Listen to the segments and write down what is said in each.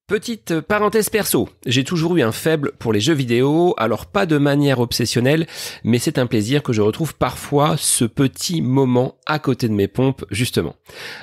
Petite parenthèse perso, j'ai toujours eu un faible pour les jeux vidéo, alors pas de manière obsessionnelle, mais c'est un plaisir que je retrouve parfois ce petit moment à côté de mes pompes, justement.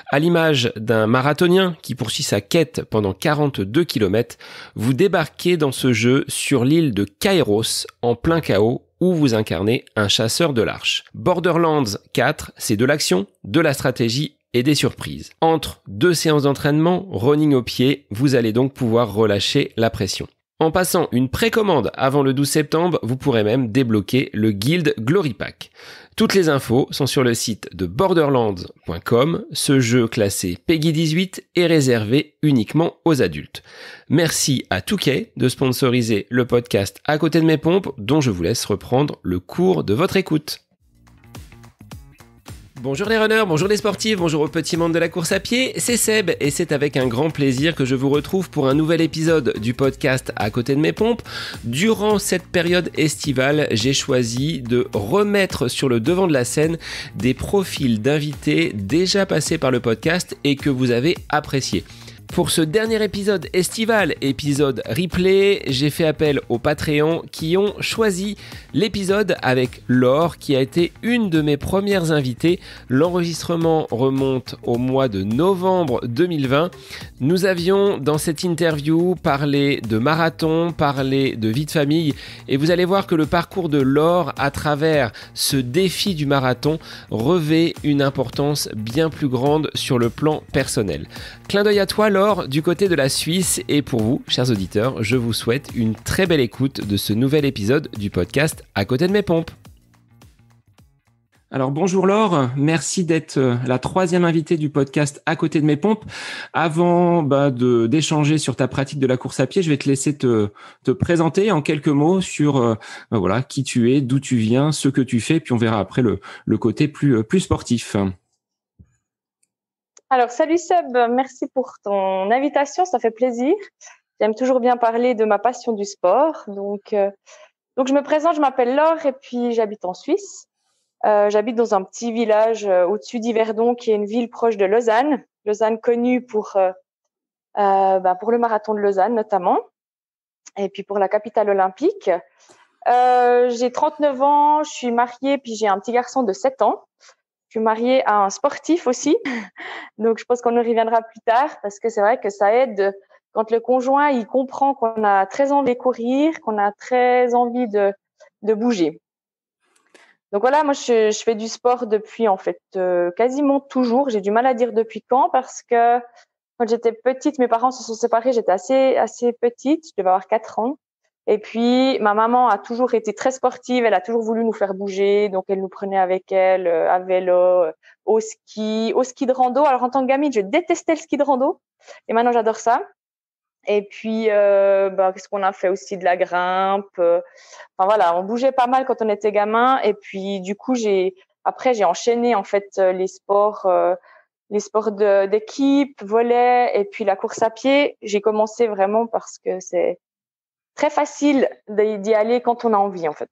À l'image d'un marathonien qui poursuit sa quête pendant 42 km, vous débarquez dans ce jeu sur l'île de Kairos, en plein chaos, où vous incarnez un chasseur de l'arche. Borderlands 4, c'est de l'action, de la stratégie et des surprises. Entre deux séances d'entraînement, running au pied, vous allez donc pouvoir relâcher la pression. En passant une précommande avant le 12 septembre, vous pourrez même débloquer le Guild Glory Pack. Toutes les infos sont sur le site de borderlands.com. Ce jeu classé PEGI 18 est réservé uniquement aux adultes. Merci à 2K de sponsoriser le podcast À côté de mes pompes, dont je vous laisse reprendre le cours de votre écoute. Bonjour les runners, bonjour les sportifs, bonjour au petit monde de la course à pied, c'est Seb et c'est avec un grand plaisir que je vous retrouve pour un nouvel épisode du podcast À côté de mes pompes. Durant cette période estivale, j'ai choisi de remettre sur le devant de la scène des profils d'invités déjà passés par le podcast et que vous avez appréciés. Pour ce dernier épisode estival, épisode replay, j'ai fait appel aux Patreons qui ont choisi l'épisode avec Laure qui a été une de mes premières invitées. L'enregistrement remonte au mois de novembre 2020. Nous avions dans cette interview parlé de marathon, parlé de vie de famille et vous allez voir que le parcours de Laure à travers ce défi du marathon revêt une importance bien plus grande sur le plan personnel. Clin d'œil à toi Laure, du côté de la Suisse, et pour vous, chers auditeurs, je vous souhaite une très belle écoute de ce nouvel épisode du podcast À côté de mes pompes. Alors bonjour Laure, merci d'être la troisième invitée du podcast À côté de mes pompes. Avant d'échanger sur ta pratique de la course à pied, je vais te laisser te présenter en quelques mots sur qui tu es, d'où tu viens, ce que tu fais, puis on verra après le côté plus sportif. Alors, salut Seb, merci pour ton invitation, ça fait plaisir. J'aime toujours bien parler de ma passion du sport. Donc je me présente, je m'appelle Laure et puis j'habite en Suisse. J'habite dans un petit village au-dessus d'Yverdon, qui est une ville proche de Lausanne. Lausanne connue pour le marathon de Lausanne notamment, et puis pour la capitale olympique. J'ai 39 ans, je suis mariée, puis j'ai un petit garçon de 7 ans. Je suis mariée à un sportif aussi, donc je pense qu'on y reviendra plus tard parce que c'est vrai que ça aide quand le conjoint il comprend qu'on a très envie de courir, qu'on a très envie de bouger. Donc voilà, moi je fais du sport depuis en fait quasiment toujours. J'ai du mal à dire depuis quand parce que quand j'étais petite, mes parents se sont séparés, j'étais assez petite, je devais avoir 4 ans. Et puis, ma maman a toujours été très sportive. Elle a toujours voulu nous faire bouger. Donc, elle nous prenait avec elle à vélo, au ski de rando. Alors, en tant que gamine, je détestais le ski de rando. Et maintenant, j'adore ça. Et puis, qu'est-ce qu'on a fait aussi? De la grimpe. Enfin, voilà, on bougeait pas mal quand on était gamin. Et puis, du coup, j'ai enchaîné, en fait, les sports d'équipe, volley, et puis la course à pied. J'ai commencé vraiment parce que c'est très facile d'y aller quand on a envie, en fait.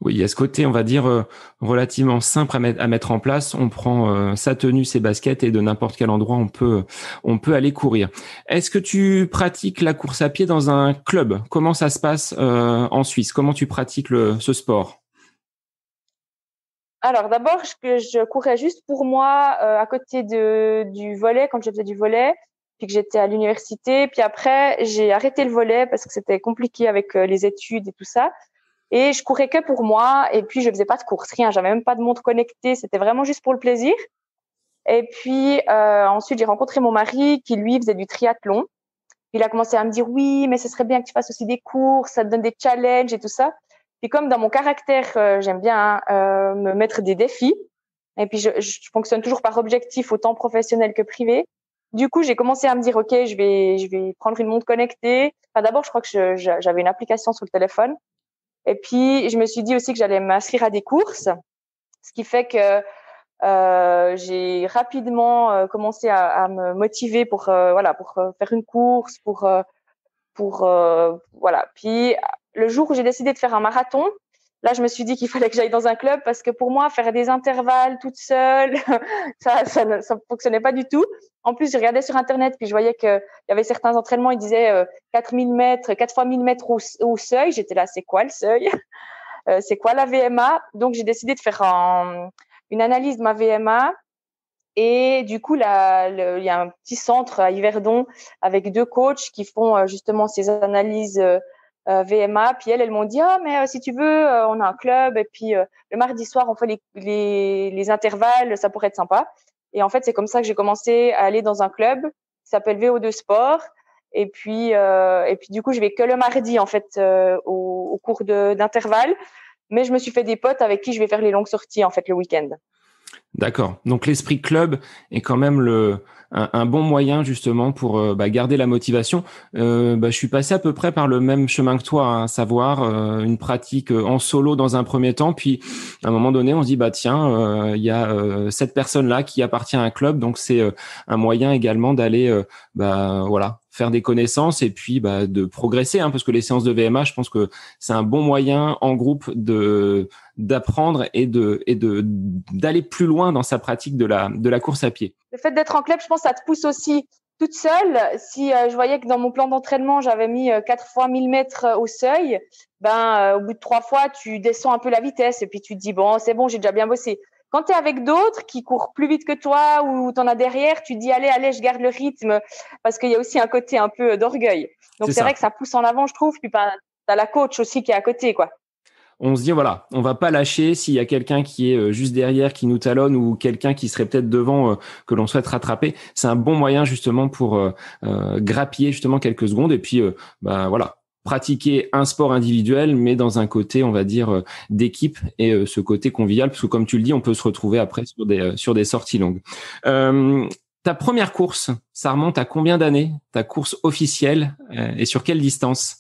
Oui, il y a ce côté, on va dire, relativement simple à mettre en place. On prend sa tenue, ses baskets et de n'importe quel endroit, on peut aller courir. Est-ce que tu pratiques la course à pied dans un club? Comment ça se passe en Suisse? Comment tu pratiques ce sport? Alors, d'abord, je courais juste pour moi à côté du volley, quand je faisais du volley, puis que j'étais à l'université. Puis après, j'ai arrêté le volley parce que c'était compliqué avec les études et tout ça. Et je courais que pour moi. Et puis, je faisais pas de course, rien. J'avais même pas de montre connectée. C'était vraiment juste pour le plaisir. Et puis, ensuite, j'ai rencontré mon mari qui, lui, faisait du triathlon. Il a commencé à me dire, oui, mais ce serait bien que tu fasses aussi des courses. Ça te donne des challenges et tout ça. Puis comme dans mon caractère, j'aime bien me mettre des défis. Et puis, je fonctionne toujours par objectif, autant professionnel que privé. Du coup, j'ai commencé à me dire, OK, je vais prendre une montre connectée. Enfin, d'abord, je crois que j'avais une application sur le téléphone. Et puis, je me suis dit aussi que j'allais m'inscrire à des courses, ce qui fait que j'ai rapidement commencé à me motiver pour faire une course, voilà. Puis le jour où j'ai décidé de faire un marathon, là, je me suis dit qu'il fallait que j'aille dans un club parce que pour moi, faire des intervalles toute seule, ça fonctionnait pas du tout. En plus, je regardais sur Internet puis je voyais qu'il y avait certains entraînements, ils disaient 4000 mètres, 4 fois 1000 mètres au seuil. J'étais là, c'est quoi le seuil? C'est quoi la VMA? Donc, j'ai décidé de faire une analyse de ma VMA. Et du coup, il y a un petit centre à Yverdon avec 2 coachs qui font justement ces analyses VMA. Puis elles m'ont dit, ah, mais si tu veux, on a un club. Et puis le mardi soir, on fait les intervalles, ça pourrait être sympa. Et en fait, c'est comme ça que j'ai commencé à aller dans un club qui s'appelle VO2 Sport. Et puis du coup, je vais que le mardi en fait au cours d'intervalles. Mais je me suis fait des potes avec qui je vais faire les longues sorties en fait le week-end. D'accord. Donc l'esprit club est quand même un bon moyen justement pour garder la motivation. Je suis passé à peu près par le même chemin que toi, hein, à savoir une pratique en solo dans un premier temps, puis à un moment donné on se dit tiens, il y a cette personne là qui appartient à un club, donc c'est un moyen également d'aller voilà, faire des connaissances et puis de progresser, hein, parce que les séances de VMA, je pense que c'est un bon moyen en groupe d'apprendre et d'aller plus loin dans sa pratique de la course à pied. Le fait d'être en club, je pense, ça te pousse aussi toute seule. Si je voyais que dans mon plan d'entraînement, j'avais mis 4 fois 1000 mètres au seuil, au bout de 3 fois, tu descends un peu la vitesse et puis tu te dis, bon, c'est bon, j'ai déjà bien bossé. Quand tu es avec d'autres qui courent plus vite que toi ou tu en as derrière, tu te dis, allez, je garde le rythme parce qu'il y a aussi un côté un peu d'orgueil. Donc, c'est vrai que ça pousse en avant, je trouve. Puis, tu as la coach aussi qui est à côté, quoi. On se dit, voilà, on va pas lâcher s'il y a quelqu'un qui est juste derrière, qui nous talonne ou quelqu'un qui serait peut-être devant que l'on souhaite rattraper. C'est un bon moyen justement pour grappiller justement quelques secondes et puis voilà, pratiquer un sport individuel mais dans un côté, on va dire, d'équipe et ce côté convivial parce que comme tu le dis, on peut se retrouver après sur des sorties longues. Ta première course, ça remonte à combien d'années? Ta course officielle et sur quelle distance?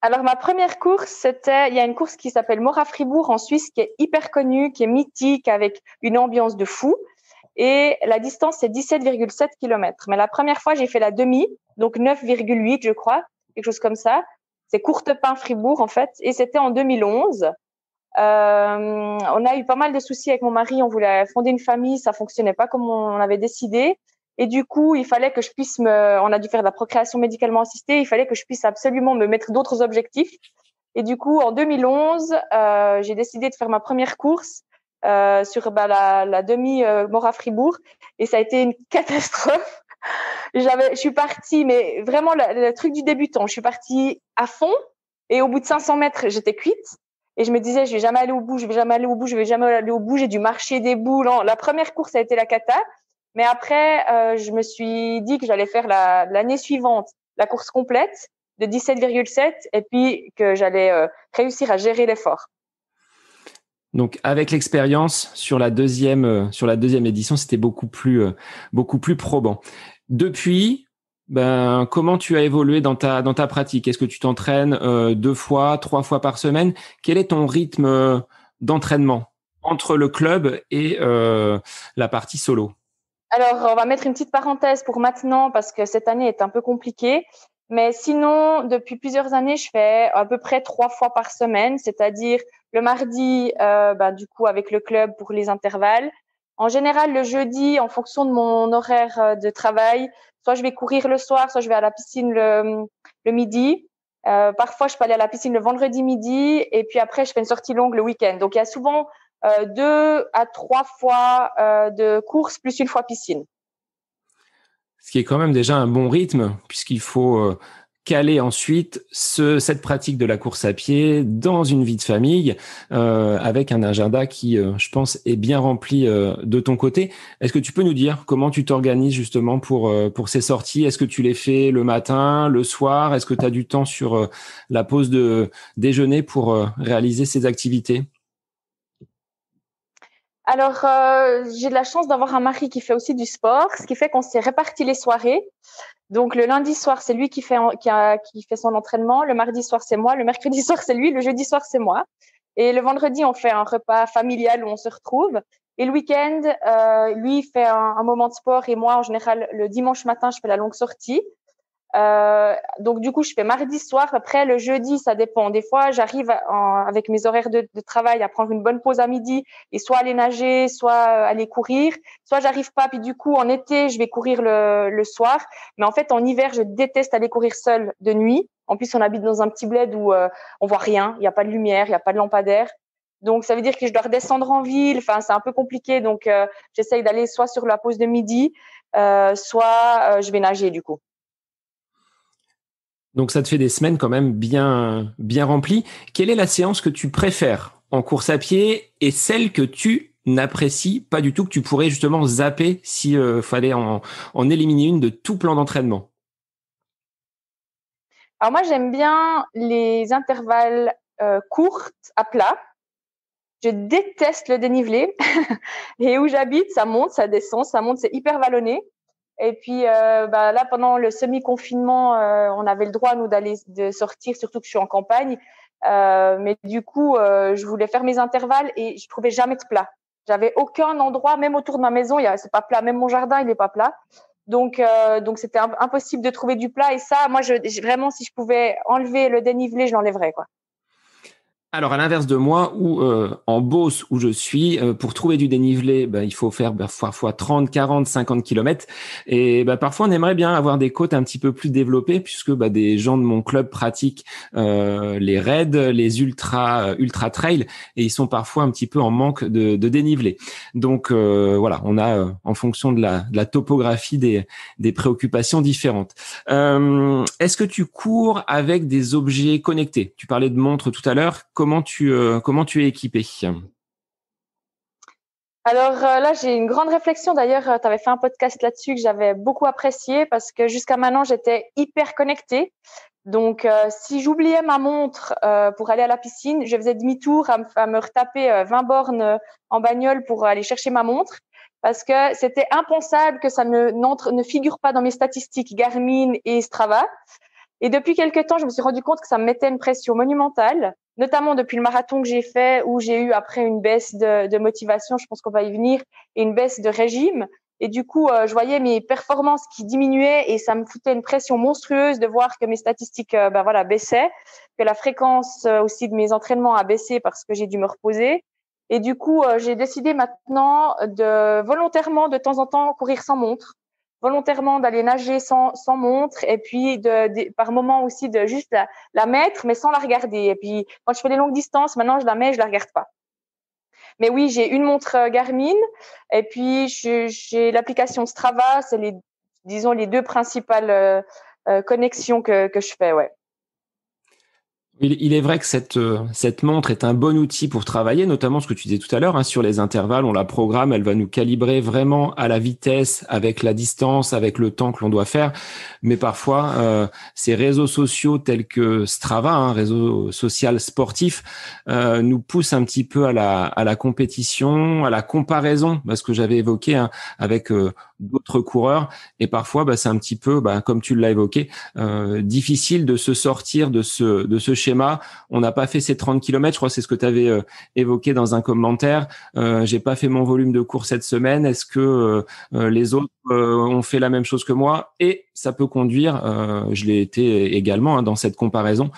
Alors, ma première course, il y a une course qui s'appelle Mora-Fribourg en Suisse, qui est hyper connue, qui est mythique, avec une ambiance de fou. Et la distance, c'est 17,7 km. Mais la première fois, j'ai fait la demi, donc 9,8, je crois, quelque chose comme ça. C'est Courtepin-Fribourg, en fait. Et c'était en 2011. On a eu pas mal de soucis avec mon mari. On voulait fonder une famille. Ça fonctionnait pas comme on avait décidé. Et du coup, il fallait que je puisse on a dû faire de la procréation médicalement assistée. Il fallait que je puisse absolument me mettre d'autres objectifs. Et du coup, en 2011, j'ai décidé de faire ma première course sur la demi Mora-Fribourg. Et ça a été une catastrophe. Je suis partie, mais vraiment le truc du débutant. Je suis partie à fond. Et au bout de 500 mètres, j'étais cuite. Et je me disais, je vais jamais aller au bout, je vais jamais aller au bout, je vais jamais aller au bout. J'ai dû marcher des bouts. Non, la première course a été la cata. Mais après, je me suis dit que j'allais faire l'année suivante la course complète de 17,7 et puis que j'allais réussir à gérer l'effort. Donc, avec l'expérience sur la deuxième édition, c'était beaucoup plus probant. Depuis, comment tu as évolué dans ta pratique? Est-ce que tu t'entraînes 2 fois, 3 fois par semaine? Quel est ton rythme d'entraînement entre le club et la partie solo? Alors, on va mettre une petite parenthèse pour maintenant parce que cette année est un peu compliquée. Mais sinon, depuis plusieurs années, je fais à peu près 3 fois par semaine, c'est-à-dire le mardi, du coup, avec le club pour les intervalles. En général, le jeudi, en fonction de mon horaire de travail, soit je vais courir le soir, soit je vais à la piscine le midi. Parfois, je peux aller à la piscine le vendredi midi et puis après, je fais une sortie longue le week-end. Donc, il y a souvent 2 à 3 fois de course plus une fois piscine. Ce qui est quand même déjà un bon rythme puisqu'il faut caler ensuite cette pratique de la course à pied dans une vie de famille avec un agenda qui, je pense, est bien rempli de ton côté. Est-ce que tu peux nous dire comment tu t'organises justement pour ces sorties? Est-ce que tu les fais le matin, le soir? Est-ce que tu as du temps sur la pause de déjeuner pour réaliser ces activités? Alors, j'ai de la chance d'avoir un mari qui fait aussi du sport, ce qui fait qu'on s'est réparti les soirées. Donc, le lundi soir, c'est lui qui fait son entraînement. Le mardi soir, c'est moi. Le mercredi soir, c'est lui. Le jeudi soir, c'est moi. Et le vendredi, on fait un repas familial où on se retrouve. Et le week-end, lui, il fait un moment de sport et moi, en général, le dimanche matin, je fais la longue sortie. Donc du coup, je fais mardi soir. Après, le jeudi, ça dépend. Des fois, j'arrive avec mes horaires de travail à prendre une bonne pause à midi et soit aller nager, soit aller courir. Soit j'arrive pas, puis du coup, en été, je vais courir le soir. Mais en fait, en hiver, je déteste aller courir seule de nuit. En plus, on habite dans un petit bled où on voit rien. Il n'y a pas de lumière, il n'y a pas de lampadaire. Donc, ça veut dire que je dois redescendre en ville. Enfin, c'est un peu compliqué. Donc, j'essaye d'aller soit sur la pause de midi, soit je vais nager du coup. Donc ça te fait des semaines quand même bien remplies. Quelle est la séance que tu préfères en course à pied et celle que tu n'apprécies pas du tout, que tu pourrais justement zapper si fallait en éliminer une de tout plan d'entraînement? Alors moi, j'aime bien les intervalles courts à plat. Je déteste le dénivelé. Et où j'habite, ça monte, ça descend, ça monte, c'est hyper vallonné. Et puis là, pendant le semi-confinement, on avait le droit, nous, de sortir, surtout que je suis en campagne. Mais du coup, je voulais faire mes intervalles et je trouvais jamais de plat. J'avais aucun endroit, même autour de ma maison, c'est pas plat. Même mon jardin, il est pas plat. Donc c'était impossible de trouver du plat. Et ça, moi, vraiment, si je pouvais enlever le dénivelé, je l'enlèverais, quoi. Alors, à l'inverse de moi, où en Beauce, où je suis, pour trouver du dénivelé, il faut faire parfois 30, 40, 50 kilomètres. Et parfois, on aimerait bien avoir des côtes un petit peu plus développées, puisque des gens de mon club pratiquent les raids, les ultra trail, et ils sont parfois un petit peu en manque de dénivelé. Donc voilà, on a en fonction de la topographie des préoccupations différentes. Est-ce que tu cours avec des objets connectés? Tu parlais de montres tout à l'heure. Comment tu es équipé? Alors là, j'ai une grande réflexion. D'ailleurs, tu avais fait un podcast là-dessus que j'avais beaucoup apprécié parce que jusqu'à maintenant, j'étais hyper connectée. Donc, si j'oubliais ma montre pour aller à la piscine, je faisais demi-tour à me retaper 20 bornes en bagnole pour aller chercher ma montre parce que c'était impensable que ça ne figure pas dans mes statistiques Garmin et Strava. Et depuis quelques temps, je me suis rendu compte que ça me mettait une pression monumentale, notamment depuis le marathon que j'ai fait, où j'ai eu après une baisse de motivation, je pense qu'on va y venir, et une baisse de régime. Et du coup, je voyais mes performances qui diminuaient et ça me foutait une pression monstrueuse de voir que mes statistiques baissaient, que la fréquence aussi de mes entraînements a baissé parce que j'ai dû me reposer. Et du coup, j'ai décidé maintenant de volontairement, de temps en temps, courir sans montre, volontairement d'aller nager sans montre et puis par moment aussi de juste la mettre mais sans la regarder. Et puis quand je fais des longues distances, maintenant je la mets, je la regarde pas. Mais oui, j'ai une montre Garmin et puis j'ai l'application Strava, c'est disons les deux principales connexions que je fais, ouais. Il est vrai que cette montre est un bon outil pour travailler, notamment ce que tu disais tout à l'heure, hein, sur les intervalles, on la programme, elle va nous calibrer vraiment à la vitesse, avec la distance, avec le temps que l'on doit faire. Mais parfois, ces réseaux sociaux tels que Strava, un réseau social sportif, nous poussent un petit peu à la compétition, à la comparaison, parce que j'avais évoqué avec d'autres coureurs. Et parfois, c'est un petit peu, comme tu l'as évoqué, difficile de se sortir de ce schéma. On n'a pas fait ces 30 kilomètres, je crois que c'est ce que tu avais évoqué dans un commentaire. J'ai pas fait mon volume de cours cette semaine. Est-ce que les autres ont fait la même chose que moi? Et ça peut conduire, je l'ai été également dans cette comparaison,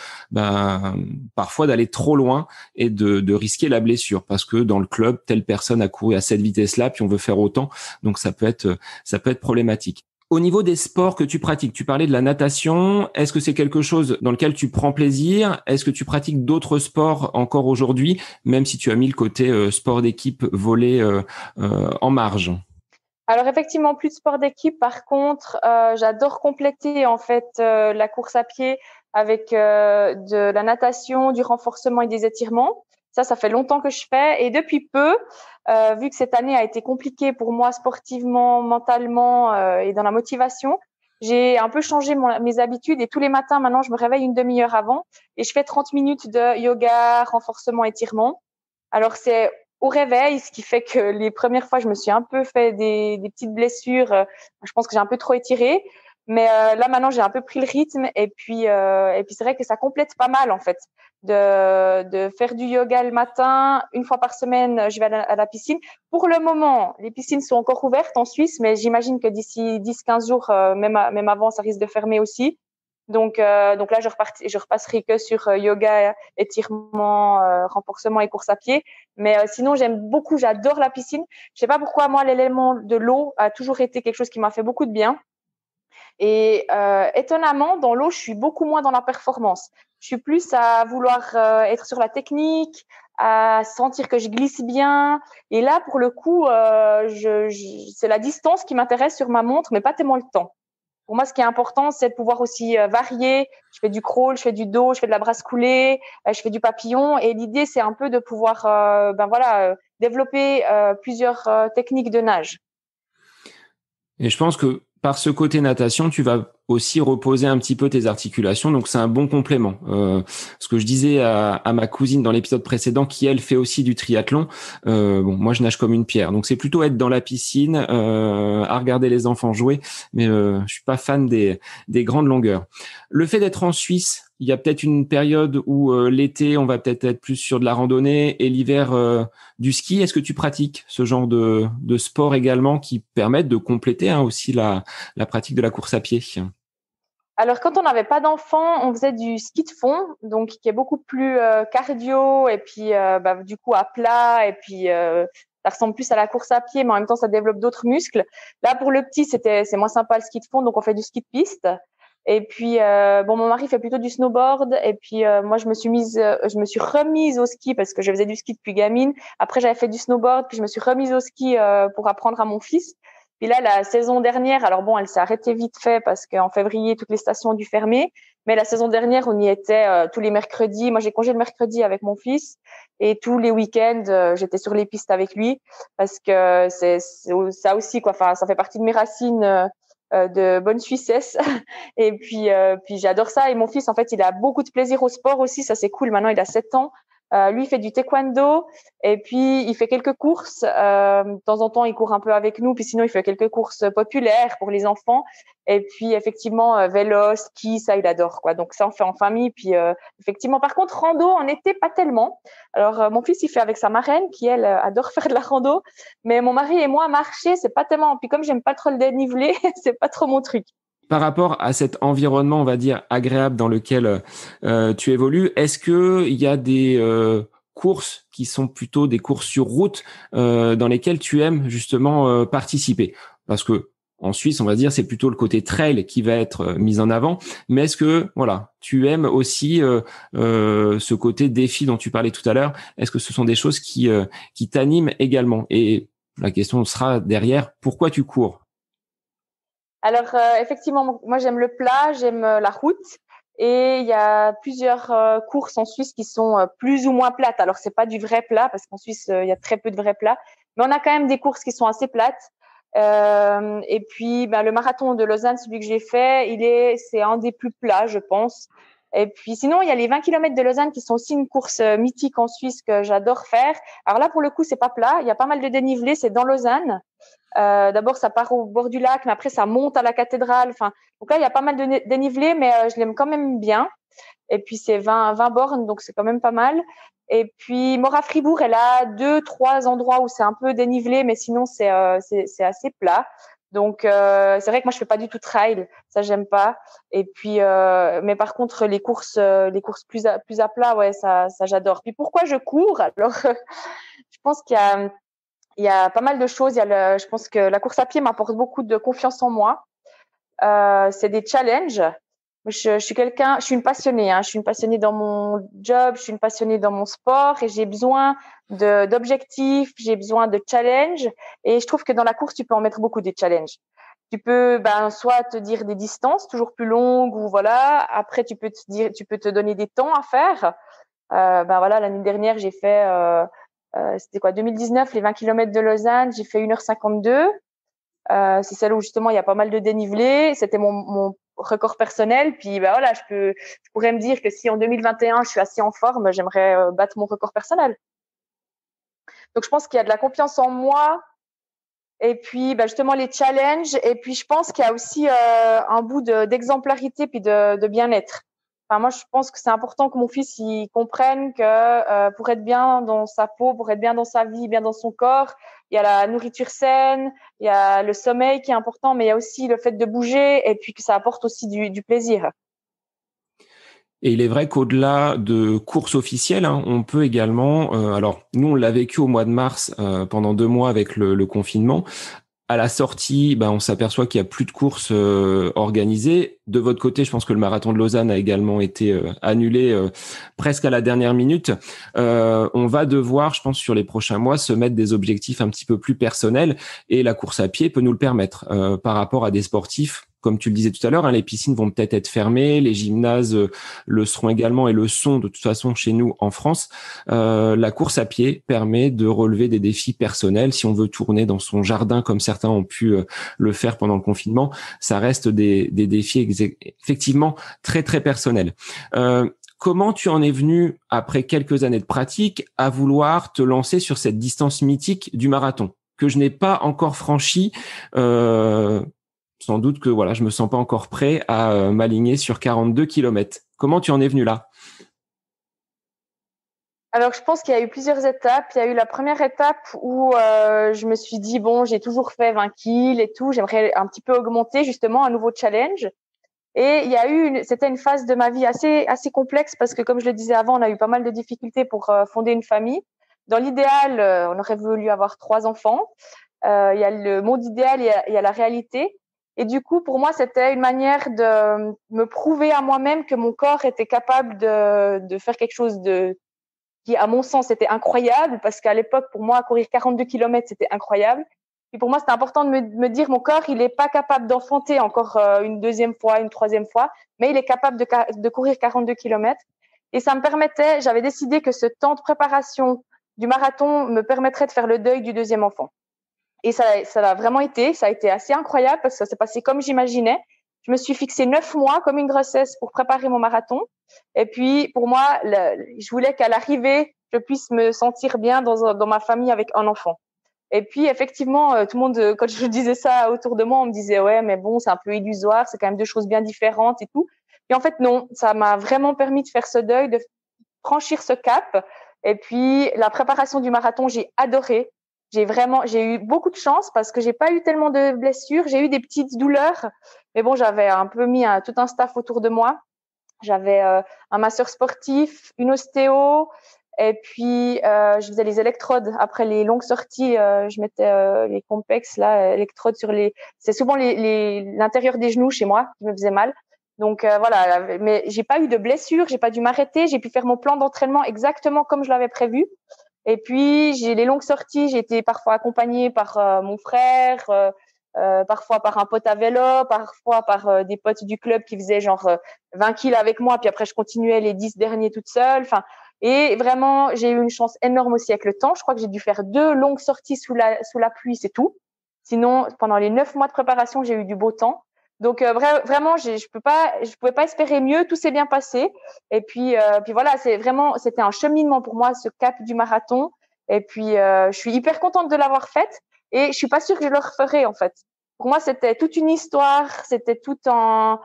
parfois d'aller trop loin et de risquer la blessure parce que dans le club, telle personne a couru à cette vitesse-là, puis on veut faire autant. Donc ça peut être problématique. Au niveau des sports que tu pratiques, tu parlais de la natation. Est-ce que c'est quelque chose dans lequel tu prends plaisir? Est-ce que tu pratiques d'autres sports encore aujourd'hui, même si tu as mis le côté sport d'équipe volley en marge? Alors effectivement, plus de sport d'équipe. Par contre, j'adore compléter en fait la course à pied avec de la natation, du renforcement et des étirements. Ça fait longtemps que je fais. Et depuis peu, vu que cette année a été compliquée pour moi sportivement, mentalement et dans la motivation, j'ai un peu changé mes habitudes et tous les matins, maintenant, je me réveille une demi-heure avant et je fais 30 minutes de yoga, renforcement, étirement. Alors, c'est au réveil, ce qui fait que les premières fois, je me suis un peu fait des petites blessures. Je pense que j'ai un peu trop étiré. Mais là maintenant j'ai un peu pris le rythme et puis c'est vrai que ça complète pas mal en fait de faire du yoga le matin une fois par semaine. Je vais à la piscine. Pour le moment, les piscines sont encore ouvertes en Suisse, mais j'imagine que d'ici 10-15 jours, même avant, ça risque de fermer aussi. Donc là je repasserai que sur yoga, étirement, renforcement et course à pied. Mais sinon j'adore la piscine. Je sais pas pourquoi moi l'élément de l'eau a toujours été quelque chose qui m'a fait beaucoup de bien. Et étonnamment, dans l'eau, je suis beaucoup moins dans la performance. Je suis plus à vouloir être sur la technique, à sentir que je glisse bien. Et là, pour le coup, c'est la distance qui m'intéresse sur ma montre, mais pas tellement le temps. Pour moi, ce qui est important, c'est de pouvoir aussi varier. Je fais du crawl, je fais du dos, je fais de la brasse coulée, je fais du papillon. Et l'idée, c'est un peu de pouvoir, développer plusieurs techniques de nage. Et je pense que par ce côté natation, tu vas aussi reposer un petit peu tes articulations, donc c'est un bon complément. Ce que je disais à ma cousine dans l'épisode précédent, qui elle fait aussi du triathlon, bon, moi je nage comme une pierre, donc c'est plutôt être dans la piscine, à regarder les enfants jouer, mais je suis pas fan des grandes longueurs. Le fait d'être en Suisse, il y a peut-être une période où l'été, on va peut-être être plus sur de la randonnée et l'hiver du ski. Est-ce que tu pratiques ce genre de sport également qui permettent de compléter aussi la pratique de la course à pied? Alors, quand on n'avait pas d'enfants, on faisait du ski de fond, donc qui est beaucoup plus cardio et puis du coup à plat et puis ça ressemble plus à la course à pied, mais en même temps ça développe d'autres muscles. Là, pour le petit, c'est moins sympa le ski de fond, donc on fait du ski de piste. Et puis mon mari fait plutôt du snowboard et puis moi je me suis remise au ski parce que je faisais du ski depuis gamine. Après j'avais fait du snowboard puis je me suis remise au ski pour apprendre à mon fils. Puis là, la saison dernière, alors bon, elle s'est arrêtée vite fait parce qu'en février, toutes les stations ont dû fermer. Mais la saison dernière, on y était tous les mercredis. Moi, j'ai congé le mercredi avec mon fils et tous les week-ends, j'étais sur les pistes avec lui parce que c'est ça aussi quoi. Enfin, ça fait partie de mes racines de bonne Suissesse. Et puis j'adore ça. Et mon fils, en fait, il a beaucoup de plaisir au sport aussi. Ça, c'est cool. Maintenant, il a 7 ans. Lui, il fait du taekwondo et puis il fait quelques courses. De temps en temps, il court un peu avec nous. Puis sinon, il fait quelques courses populaires pour les enfants. Et puis, effectivement, vélo, ski, ça, il adore, quoi. Donc, ça, on fait en famille. Puis, effectivement, par contre, rando, en été, pas tellement. Alors, mon fils, il fait avec sa marraine qui, elle, adore faire de la rando. Mais mon mari et moi, marcher, c'est pas tellement. Puis, comme j'aime pas trop le dénivelé, c'est pas trop mon truc. Par rapport à cet environnement, on va dire, agréable dans lequel tu évolues, est-ce que il y a des courses qui sont plutôt des courses sur route dans lesquelles tu aimes justement participer? Parce que en Suisse, on va dire, c'est plutôt le côté trail qui va être mis en avant. Mais est-ce que, voilà, tu aimes aussi ce côté défi dont tu parlais tout à l'heure? Est-ce que ce sont des choses qui t'animent également? Et la question sera derrière, pourquoi tu cours? Alors, effectivement, moi, j'aime le plat, j'aime la route. Et il y a plusieurs courses en Suisse qui sont plus ou moins plates. Alors, c'est pas du vrai plat parce qu'en Suisse, il y a très peu de vrais plats. Mais on a quand même des courses qui sont assez plates. Et puis, le marathon de Lausanne, celui que j'ai fait, c'est un des plus plats, je pense. Et puis, sinon, il y a les 20 kilomètres de Lausanne qui sont aussi une course mythique en Suisse que j'adore faire. Alors là, pour le coup, c'est pas plat. Il y a pas mal de dénivelé. C'est dans Lausanne. D'abord, ça part au bord du lac, mais après, ça monte à la cathédrale. Enfin, donc là, il y a pas mal de dénivelé, mais je l'aime quand même bien. Et puis, c'est 20 bornes, donc c'est quand même pas mal. Et puis, Mora-Fribourg, elle a 2-3 endroits où c'est un peu dénivelé, mais sinon, c'est assez plat. Donc, c'est vrai que moi, je fais pas du tout trail. Ça, j'aime pas. Et puis, mais par contre, les courses plus à plat, ouais, ça j'adore. Puis, pourquoi je cours? Alors, je pense qu'il y a pas mal de choses. Je pense que la course à pied m'apporte beaucoup de confiance en moi. C'est des challenges. Je suis une passionnée. Je suis une passionnée dans mon job, je suis une passionnée dans mon sport et j'ai besoin d'objectifs, j'ai besoin de challenges. Et je trouve que dans la course, tu peux en mettre beaucoup des challenges. Tu peux, soit te dire des distances toujours plus longues ou voilà. Après, tu peux te donner des temps à faire. Voilà, l'année dernière, j'ai fait c'était quoi 2019, les 20 kilomètres de Lausanne, j'ai fait 1h52. C'est celle où justement il y a pas mal de dénivelé. C'était mon record personnel. Puis voilà, je pourrais me dire que si en 2021 je suis assez en forme, j'aimerais battre mon record personnel. Donc je pense qu'il y a de la confiance en moi Et puis, justement, les challenges. Et puis, je pense qu'il y a aussi un bout d'exemplarité puis de bien-être. Enfin, moi, je pense que c'est important que mon fils il comprenne que pour être bien dans sa peau, pour être bien dans sa vie, bien dans son corps, il y a la nourriture saine, il y a le sommeil qui est important, mais il y a aussi le fait de bouger et puis que ça apporte aussi du plaisir. Et il est vrai qu'au-delà de courses officielles, hein, on peut également, alors nous on l'a vécu au mois de mars pendant 2 mois avec le confinement. À la sortie, on s'aperçoit qu'il y a plus de courses organisées. De votre côté, je pense que le marathon de Lausanne a également été annulé presque à la dernière minute. On va devoir, je pense, sur les prochains mois, se mettre des objectifs un petit peu plus personnels et la course à pied peut nous le permettre par rapport à des sportifs. Comme tu le disais tout à l'heure, hein, les piscines vont peut-être être fermées, les gymnases le seront également et le sont de toute façon chez nous en France. La course à pied permet de relever des défis personnels. Si on veut tourner dans son jardin comme certains ont pu le faire pendant le confinement, ça reste des défis effectivement très très personnels. Comment tu en es venu, après quelques années de pratique, à vouloir te lancer sur cette distance mythique du marathon que je n'ai pas encore franchie sans doute que voilà, je me sens pas encore prêt à m'aligner sur 42 kilomètres. Comment tu en es venu là? Alors, je pense qu'il y a eu plusieurs étapes. Il y a eu la première étape où je me suis dit, bon, j'ai toujours fait 20 kills et tout. J'aimerais un petit peu augmenter justement un nouveau challenge. Et il y a eu c'était une phase de ma vie assez complexe parce que, comme je le disais avant, on a eu pas mal de difficultés pour fonder une famille. Dans l'idéal, on aurait voulu avoir 3 enfants. Il y a le monde idéal et il y a la réalité. Et du coup, pour moi, c'était une manière de me prouver à moi-même que mon corps était capable de faire quelque chose qui, à mon sens, était incroyable parce qu'à l'époque, pour moi, courir 42 kilomètres, c'était incroyable. Et pour moi, c'était important de me dire, mon corps, il n'est pas capable d'enfanter encore une deuxième fois, une troisième fois, mais il est capable de courir 42 kilomètres. Et ça me permettait, j'avais décidé que ce temps de préparation du marathon me permettrait de faire le deuil du deuxième enfant. Et ça l'a vraiment été. Ça a été assez incroyable parce que ça s'est passé comme j'imaginais. Je me suis fixé 9 mois comme une grossesse pour préparer mon marathon. Et puis, pour moi, je voulais qu'à l'arrivée, je puisse me sentir bien dans ma famille avec un enfant. Et puis, effectivement, tout le monde, quand je disais ça autour de moi, on me disait, ouais, mais bon, c'est un peu illusoire, c'est quand même deux choses bien différentes et tout. Et en fait, non, ça m'a vraiment permis de faire ce deuil, de franchir ce cap. Et puis, la préparation du marathon, j'ai adoré. J'ai eu beaucoup de chance parce que j'ai pas eu tellement de blessures. J'ai eu des petites douleurs, mais bon, j'avais un peu mis tout un staff autour de moi. J'avais un masseur sportif, une ostéo, et puis je faisais les électrodes après les longues sorties. Je mettais les Compex là, électrodes sur c'est souvent l'intérieur des genoux chez moi qui me faisait mal. Donc voilà, mais j'ai pas eu de blessure, j'ai pas dû m'arrêter, j'ai pu faire mon plan d'entraînement exactement comme je l'avais prévu. Et puis, j'ai les longues sorties. J'ai été parfois accompagnée par mon frère, parfois par un pote à vélo, parfois par des potes du club qui faisaient genre 20 kills avec moi. Puis après, je continuais les 10 derniers toute seule. Enfin, et vraiment, j'ai eu une chance énorme aussi avec le temps. Je crois que j'ai dû faire 2 longues sorties sous la pluie, c'est tout. Sinon, pendant les 9 mois de préparation, j'ai eu du beau temps. Donc vraiment, je pouvais pas espérer mieux. Tout s'est bien passé. Et puis voilà, c'était un cheminement pour moi, ce cap du marathon. Et puis je suis hyper contente de l'avoir faite. Et je suis pas sûre que je le referai en fait. Pour moi, c'était toute une histoire, c'était tout un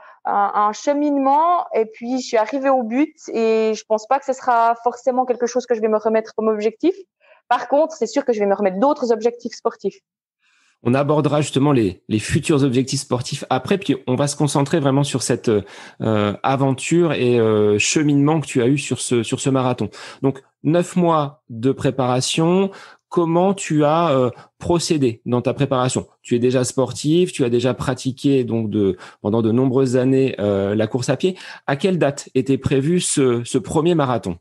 cheminement. Et puis je suis arrivée au but. Et je pense pas que ce sera forcément quelque chose que je vais me remettre comme objectif. Par contre, c'est sûr que je vais me remettre d'autres objectifs sportifs. On abordera justement les futurs objectifs sportifs après, puis on va se concentrer vraiment sur cette aventure et cheminement que tu as eu sur ce marathon. Donc, 9 mois de préparation. Comment tu as procédé dans ta préparation? Tu es déjà sportif, tu as déjà pratiqué donc pendant de nombreuses années la course à pied. À quelle date était prévu ce premier marathon?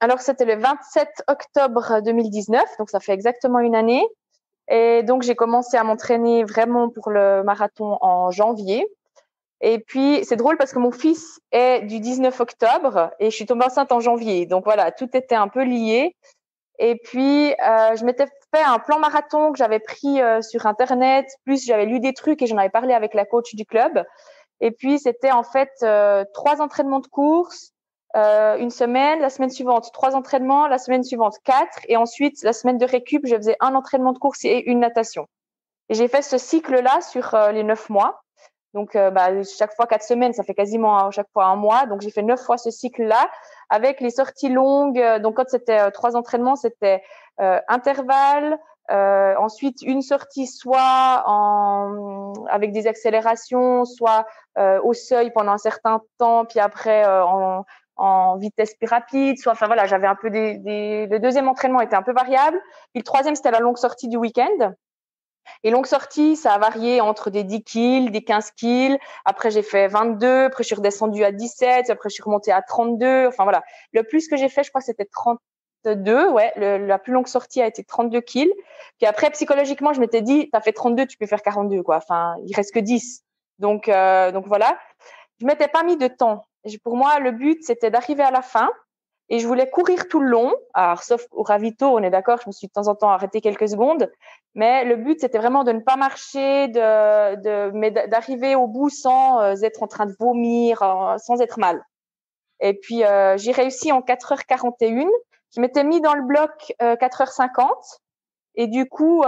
Alors, c'était le 27 octobre 2019, donc ça fait exactement une année. Et donc, j'ai commencé à m'entraîner vraiment pour le marathon en janvier. Et puis, c'est drôle parce que mon fils est du 19 octobre et je suis tombée enceinte en janvier. Donc voilà, tout était un peu lié. Et puis, je m'étais fait un plan marathon que j'avais pris sur Internet. Plus, j'avais lu des trucs et j'en avais parlé avec la coach du club. Et puis, c'était en fait 3 entraînements de course, une semaine, la semaine suivante 3 entraînements, la semaine suivante 4, et ensuite la semaine de récup, je faisais un entraînement de course et une natation. Et j'ai fait ce cycle-là sur les 9 mois. Donc, chaque fois 4 semaines, ça fait quasiment chaque fois un mois. Donc, j'ai fait 9 fois ce cycle-là avec les sorties longues. Donc, quand c'était 3 entraînements, c'était intervalle. Ensuite, une sortie soit avec des accélérations, soit au seuil pendant un certain temps, puis après en vitesse plus rapide. Soit, enfin voilà, j'avais un peu le deuxième entraînement était un peu variable. Puis le troisième, c'était la longue sortie du week-end. Et longue sortie, ça a varié entre des 10 kills, des 15 kills. Après, j'ai fait 22. Après, je suis redescendue à 17. Après, je suis remontée à 32. Enfin, voilà. Le plus que j'ai fait, je crois que c'était 32. Ouais, la plus longue sortie a été 32 kills. Puis après, psychologiquement, je m'étais dit, t'as fait 32, tu peux faire 42, quoi. Enfin, il reste que 10. Donc voilà. Je m'étais pas mis de temps. Pour moi, le but, c'était d'arriver à la fin. Et je voulais courir tout le long. Alors, sauf au ravito, on est d'accord, je me suis de temps en temps arrêtée quelques secondes. Mais le but, c'était vraiment de ne pas marcher, mais d'arriver au bout sans être en train de vomir, sans être mal. Et puis, j'ai réussi en 4h41. Je m'étais mis dans le bloc 4h50. Et du coup,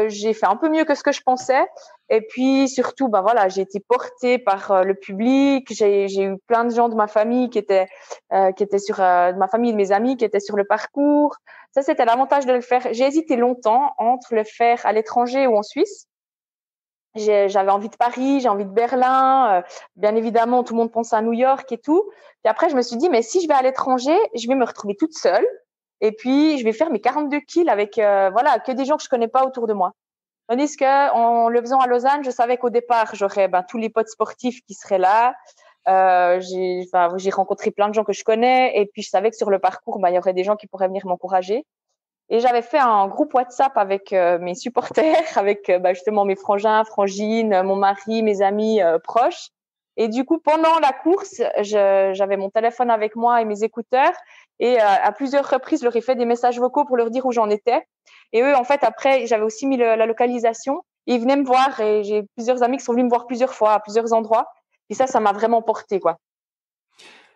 j'ai fait un peu mieux que ce que je pensais. Et puis surtout, voilà, j'ai été portée par le public. J'ai eu plein de gens de ma famille qui étaient sur de ma famille, de mes amis qui étaient sur le parcours. Ça, c'était l'avantage de le faire. J'ai hésité longtemps entre le faire à l'étranger ou en Suisse. J'avais envie de Paris, j'ai envie de Berlin. Bien évidemment, tout le monde pense à New York et tout. Puis après, je me suis dit, mais si je vais à l'étranger, je vais me retrouver toute seule. Et puis, je vais faire mes 42 kills avec que des gens que je connais pas autour de moi. Tandis que en le faisant à Lausanne, je savais qu'au départ, j'aurais tous les potes sportifs qui seraient là. J'ai rencontré plein de gens que je connais. Et puis, je savais que sur le parcours, il y aurait des gens qui pourraient venir m'encourager. Et j'avais fait un groupe WhatsApp avec mes supporters, avec justement mes frangins, frangines, mon mari, mes amis proches. Et du coup, pendant la course, j'avais mon téléphone avec moi et mes écouteurs. Et à plusieurs reprises, je leur ai fait des messages vocaux pour leur dire où j'en étais. Et eux, en fait, après, j'avais aussi mis la localisation. Ils venaient me voir et j'ai plusieurs amis qui sont venus me voir plusieurs fois à plusieurs endroits. Et ça m'a vraiment porté, quoi.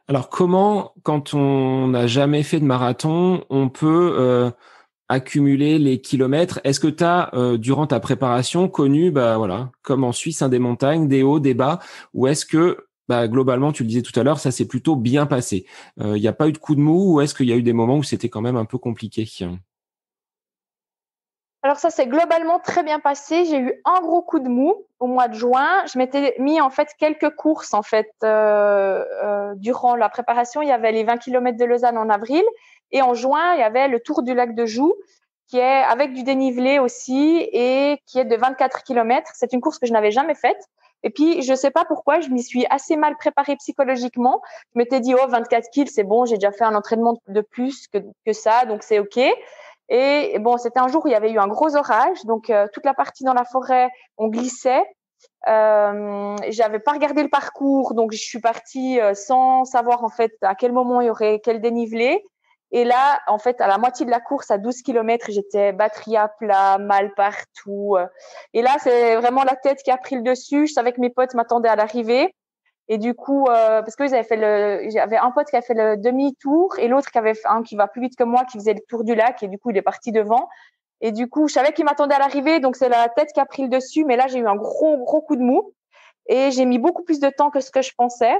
Alors, comment, quand on n'a jamais fait de marathon, on peut accumuler les kilomètres? Est-ce que tu as, durant ta préparation, connu, comme en Suisse, des montagnes, des hauts, des bas, ou est-ce que, globalement, tu le disais tout à l'heure, ça s'est plutôt bien passé? Il n'y a pas eu de coup de mou, ou est-ce qu'il y a eu des moments où c'était quand même un peu compliqué? Alors ça s'est globalement très bien passé. J'ai eu un gros coup de mou au mois de juin. Je m'étais mis en fait quelques courses en fait durant la préparation. Il y avait les 20 km de Lausanne en avril et en juin il y avait le Tour du lac de Joux qui est avec du dénivelé aussi et qui est de 24 km. C'est une course que je n'avais jamais faite. Et puis, je sais pas pourquoi, je m'y suis assez mal préparée psychologiquement. Je m'étais dit, 24 kills, c'est bon, j'ai déjà fait un entraînement de plus que ça, donc c'est OK. Et bon, c'était un jour où il y avait eu un gros orage, donc toute la partie dans la forêt, on glissait. J'avais pas regardé le parcours, donc je suis partie sans savoir en fait à quel moment il y aurait quel dénivelé. Et là, en fait, à la moitié de la course, à 12 km, j'étais batterie à plat, mal partout. Et là, c'est vraiment la tête qui a pris le dessus. Je savais que mes potes m'attendaient à l'arrivée. Et du coup, parce que j'avais un pote qui a fait le demi-tour et l'autre qui avait fait un qui va plus vite que moi, qui faisait le tour du lac et du coup, il est parti devant. Et du coup, je savais qu'il m'attendait à l'arrivée, donc c'est la tête qui a pris le dessus. Mais là, j'ai eu un gros coup de mou et j'ai mis beaucoup plus de temps que ce que je pensais.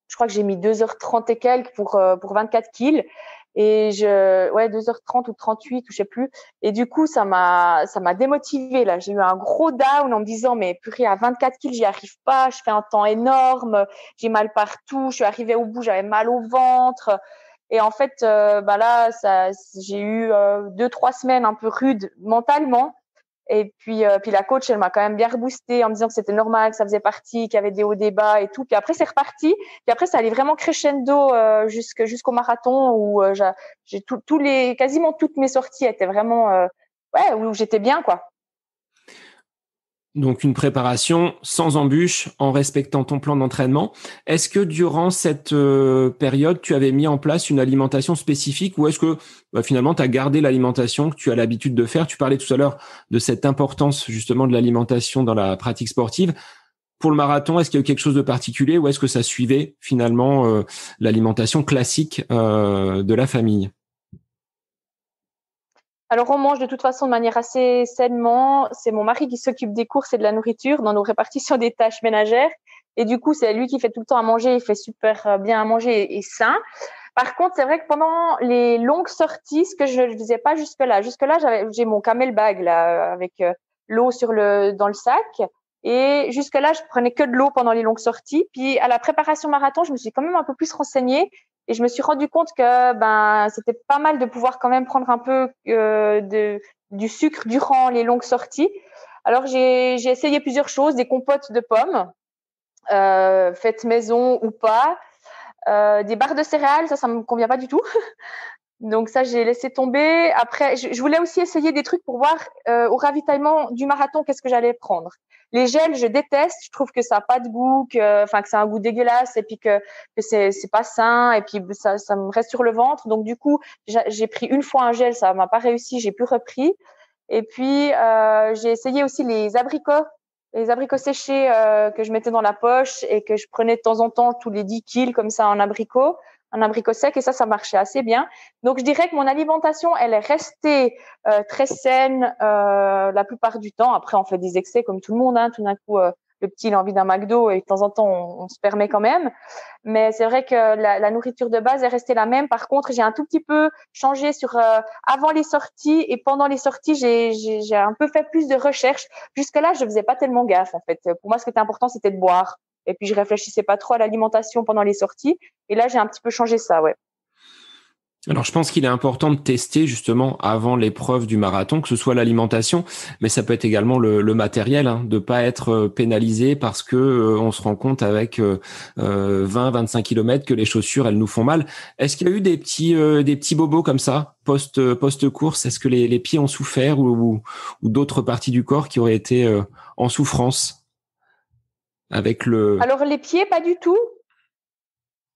Je crois que j'ai mis 2h30 et quelques pour 24 kills. Et 2h30 ou 38 ou je sais plus. Et du coup, ça m'a démotivée, là. J'ai eu un gros down en me disant, mais purée, à 24 kills, j'y arrive pas. Je fais un temps énorme. J'ai mal partout. Je suis arrivée au bout, j'avais mal au ventre. Et en fait, là, j'ai eu 2-3 semaines un peu rudes mentalement. Et puis la coach, elle m'a quand même bien reboosté en me disant que c'était normal, que ça faisait partie, qu'il y avait des hauts, des bas et tout. Puis après, c'est reparti. Puis après, ça allait vraiment crescendo jusqu'au marathon où j'ai quasiment toutes mes sorties étaient vraiment où j'étais bien, quoi. Donc, une préparation sans embûche, en respectant ton plan d'entraînement. Est-ce que durant cette période, tu avais mis en place une alimentation spécifique ou est-ce que finalement, tu as gardé l'alimentation que tu as l'habitude de faire? Tu parlais tout à l'heure de cette importance justement de l'alimentation dans la pratique sportive. pour le marathon, est-ce qu'il y a eu quelque chose de particulier ou est-ce que ça suivait finalement l'alimentation classique de la famille? Alors, on mange de toute façon de manière assez sainement. C'est mon mari qui s'occupe des courses et de la nourriture dans nos répartitions des tâches ménagères. Et du coup, c'est lui qui fait tout le temps à manger. Il fait super bien à manger et sain. Par contre, c'est vrai que pendant les longues sorties, ce que je ne faisais pas jusque-là, j'ai mon camel bag là, avec l'eau dans le sac. Et jusque-là, je prenais que de l'eau pendant les longues sorties. Puis à la préparation marathon, je me suis quand même un peu plus renseignée et je me suis rendu compte que c'était pas mal de pouvoir quand même prendre un peu du sucre durant les longues sorties. Alors j'ai essayé plusieurs choses, des compotes de pommes faites maison ou pas, des barres de céréales, ça me convient pas du tout. Donc ça, j'ai laissé tomber. Après, je voulais aussi essayer des trucs pour voir au ravitaillement du marathon qu'est-ce que j'allais prendre. Les gels, je déteste. Je trouve que ça a pas de goût, que ça a un goût dégueulasse et puis que c'est pas sain et puis ça me reste sur le ventre. Donc du coup, j'ai pris une fois un gel, ça m'a pas réussi, j'ai plus repris. Et puis j'ai essayé aussi les abricots séchés que je mettais dans la poche et que je prenais de temps en temps tous les 10 kills comme ça en abricot. Un abricot sec et ça marchait assez bien. Donc je dirais que mon alimentation, elle est restée très saine la plupart du temps. Après, on fait des excès comme tout le monde. Hein. Tout d'un coup, le petit il a envie d'un McDo et de temps en temps, on se permet quand même. Mais c'est vrai que la nourriture de base est restée la même. Par contre, j'ai un tout petit peu changé sur avant les sorties et pendant les sorties, j'ai un peu fait plus de recherches. Jusque-là, je faisais pas tellement gaffe en fait. Pour moi, ce qui était important, c'était de boire. Et puis je réfléchissais pas trop à l'alimentation pendant les sorties. Et là, j'ai un petit peu changé ça, ouais. Alors, je pense qu'il est important de tester justement avant l'épreuve du marathon, que ce soit l'alimentation, mais ça peut être également le matériel, hein, de pas être pénalisé parce que on se rend compte avec 20-25 kilomètres que les chaussures elles nous font mal. Est-ce qu'il y a eu des petits bobos comme ça post course? Est-ce que les pieds ont souffert ou d'autres parties du corps qui auraient été en souffrance avec le... Alors les pieds, pas du tout.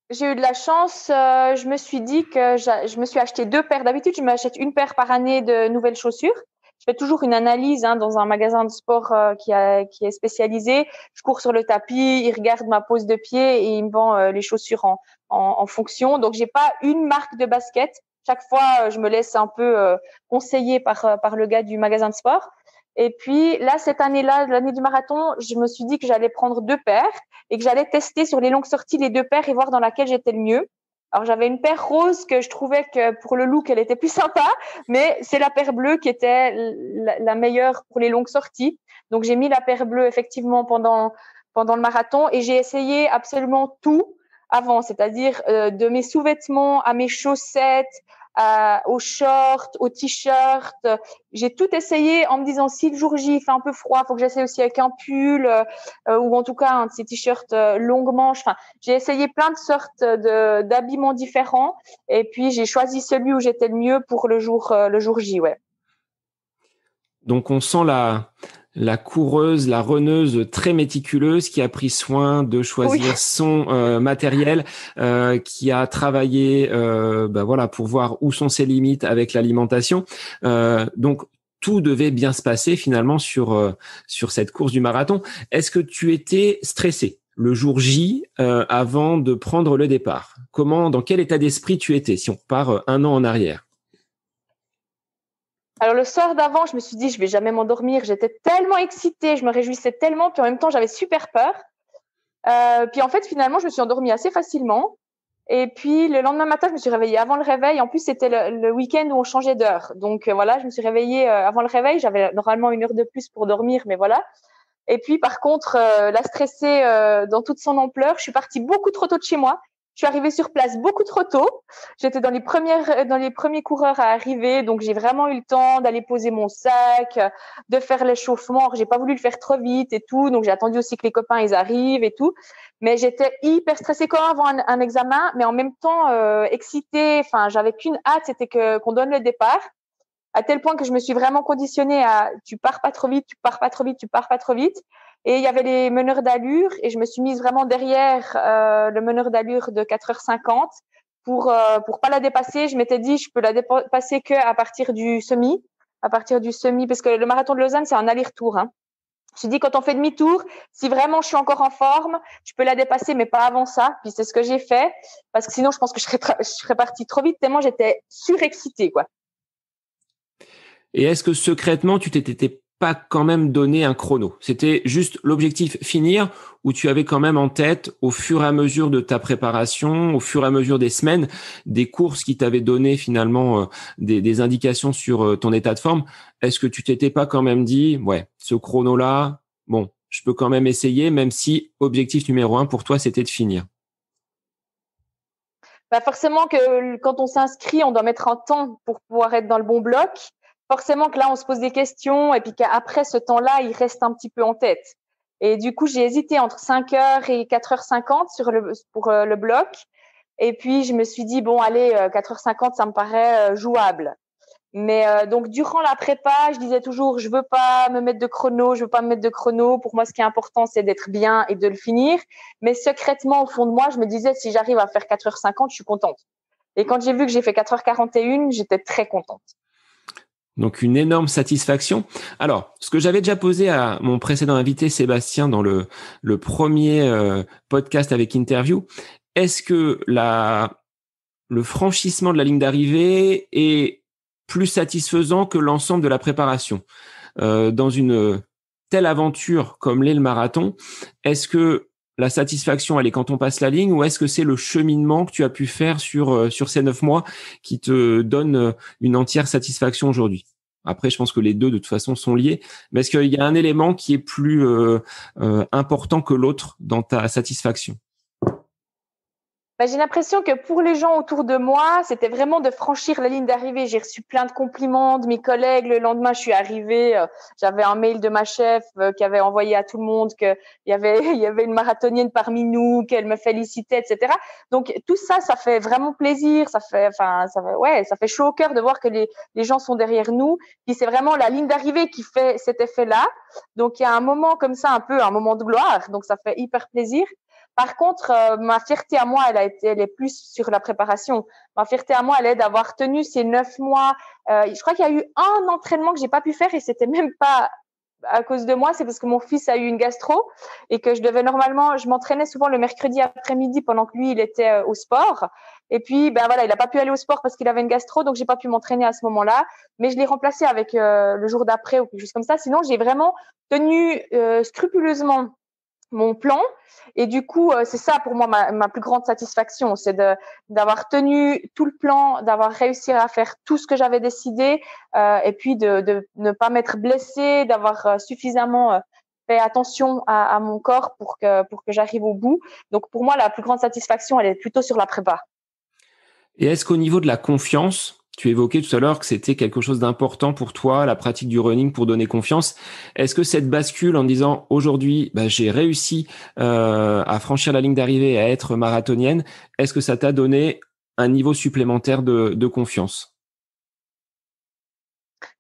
J'ai eu de la chance. Je me suis dit que je me suis acheté 2 paires. D'habitude, je m'achète une paire par année de nouvelles chaussures. Je fais toujours une analyse dans un magasin de sport qui est spécialisé. Je cours sur le tapis, il regarde ma pose de pied et il me vend les chaussures en fonction. Donc, j'ai pas une marque de basket. Chaque fois, je me laisse un peu conseiller par le gars du magasin de sport. Et puis là, cette année-là, l'année du marathon, je me suis dit que j'allais prendre 2 paires et que j'allais tester sur les longues sorties les 2 paires et voir dans laquelle j'étais le mieux. Alors j'avais une paire rose que je trouvais que pour le look elle était plus sympa, mais c'est la paire bleue qui était la meilleure pour les longues sorties. Donc j'ai mis la paire bleue effectivement pendant le marathon et j'ai essayé absolument tout avant, c'est-à-dire de mes sous-vêtements à mes chaussettes, aux shorts, aux t-shirts. J'ai tout essayé en me disant si le jour J il fait un peu froid, faut que j'essaie aussi avec un pull ou en tout cas un de ces t-shirts longue manche. Enfin, j'ai essayé plein de sortes d'habillements différents et puis j'ai choisi celui où j'étais le mieux pour le jour J, ouais. Donc on sent la coureuse, la runneuse très méticuleuse qui a pris soin de choisir Oui. son matériel, qui a travaillé voilà pour voir où sont ses limites avec l'alimentation. Donc tout devait bien se passer finalement sur cette course du marathon. Est-ce que tu étais stressé le jour J avant de prendre le départ? Dans quel état d'esprit tu étais si on repart un an en arrière? Alors le soir d'avant, je me suis dit je vais jamais m'endormir. J'étais tellement excitée, je me réjouissais tellement, puis en même temps j'avais super peur. Puis en fait finalement je me suis endormie assez facilement. Et puis le lendemain matin, je me suis réveillée avant le réveil. En plus c'était le week-end où on changeait d'heure, donc voilà, je me suis réveillée avant le réveil. J'avais normalement 1 heure de plus pour dormir, mais voilà. Et puis par contre, la stressée dans toute son ampleur, je suis partie beaucoup trop tôt de chez moi. Je suis arrivée sur place beaucoup trop tôt. J'étais dans les premiers coureurs à arriver, donc j'ai vraiment eu le temps d'aller poser mon sac, de faire l'échauffement. J'ai pas voulu le faire trop vite et tout, donc j'ai attendu aussi que les copains ils arrivent et tout. Mais j'étais hyper stressée quand même avant un examen, mais en même temps excitée. Enfin, j'avais qu'une hâte, c'était qu'on donne le départ. À tel point que je me suis vraiment conditionnée à tu pars pas trop vite, tu pars pas trop vite, tu pars pas trop vite. Et il y avait les meneurs d'allure et je me suis mise vraiment derrière le meneur d'allure de 4h50 pour pas la dépasser. Je m'étais dit je peux la dépasser que à partir du semi parce que le marathon de Lausanne c'est un aller-retour, hein. Je dis, quand on fait demi-tour, si vraiment je suis encore en forme, je peux la dépasser, mais pas avant ça. Puis c'est ce que j'ai fait, parce que sinon, je pense que je serais partie trop vite, tellement j'étais surexcitée, quoi. Et est-ce que secrètement, tu t'étais pas quand même donné un chrono? C'était juste l'objectif finir, ou tu avais quand même en tête, au fur et à mesure de ta préparation, au fur et à mesure des semaines, des courses qui t'avaient donné finalement des indications sur ton état de forme? Est-ce que tu t'étais pas quand même dit, ouais, ce chrono-là, bon, je peux quand même essayer, même si objectif numéro 1 pour toi, c'était de finir? Bah forcément que quand on s'inscrit, on doit mettre un temps pour pouvoir être dans le bon bloc. Forcément que là, on se pose des questions et puis qu'après ce temps-là, il reste un petit peu en tête. Et du coup, j'ai hésité entre 5 heures et 4h50 pour le bloc. Et puis, je me suis dit, bon, allez, 4h50, ça me paraît jouable. Mais donc durant la prépa, je disais toujours, je veux pas me mettre de chrono, je veux pas me mettre de chrono. Pour moi, ce qui est important, c'est d'être bien et de le finir. Mais secrètement, au fond de moi, je me disais, si j'arrive à faire 4h50, je suis contente. Et quand j'ai vu que j'ai fait 4h41, j'étais très contente. Donc une énorme satisfaction. Alors, ce que j'avais déjà posé à mon précédent invité Sébastien dans le premier podcast avec interview, est-ce que le franchissement de la ligne d'arrivée est plus satisfaisant que l'ensemble de la préparation dans une telle aventure comme l'est le marathon? Est-ce que la satisfaction, elle est quand on passe la ligne, ou est-ce que c'est le cheminement que tu as pu faire sur ces 9 mois qui te donne une entière satisfaction aujourd'hui? Après, je pense que les deux, de toute façon, sont liés. Mais est-ce qu'il y a un élément qui est plus important que l'autre dans ta satisfaction? Bah, j'ai l'impression que pour les gens autour de moi, c'était vraiment de franchir la ligne d'arrivée. J'ai reçu plein de compliments de mes collègues. Le lendemain, je suis arrivée, j'avais un mail de ma chef qui avait envoyé à tout le monde qu'il y avait, il y avait une marathonienne parmi nous, qu'elle me félicitait, etc. Donc tout ça, ça fait vraiment plaisir. Ouais, ça fait chaud au cœur de voir que les gens sont derrière nous. Puis c'est vraiment la ligne d'arrivée qui fait cet effet-là. Donc il y a un moment comme ça, un peu un moment de gloire. Donc ça fait hyper plaisir. Par contre, ma fierté à moi, elle est plus sur la préparation. Ma fierté à moi, elle est d'avoir tenu ces 9 mois. Je crois qu'il y a eu un entraînement que j'ai pas pu faire et c'était même pas à cause de moi, c'est parce que mon fils a eu une gastro et que je m'entraînais souvent le mercredi après-midi pendant que lui, il était au sport. Et puis, ben voilà, il a pas pu aller au sport parce qu'il avait une gastro, donc j'ai pas pu m'entraîner à ce moment-là. Mais je l'ai remplacé avec le jour d'après ou quelque chose comme ça. Sinon, j'ai vraiment tenu scrupuleusement mon plan. Et du coup, c'est ça pour moi ma plus grande satisfaction, c'est d'avoir tenu tout le plan, d'avoir réussi à faire tout ce que j'avais décidé, et puis de ne pas m'être blessée, d'avoir suffisamment fait attention à mon corps pour que j'arrive au bout. Donc pour moi, la plus grande satisfaction, elle est plutôt sur la prépa. Et est-ce qu'au niveau de la confiance, tu évoquais tout à l'heure que c'était quelque chose d'important pour toi, la pratique du running pour donner confiance. Est-ce que cette bascule en disant aujourd'hui, bah, j'ai réussi à franchir la ligne d'arrivée, à être marathonienne, est-ce que ça t'a donné un niveau supplémentaire de confiance?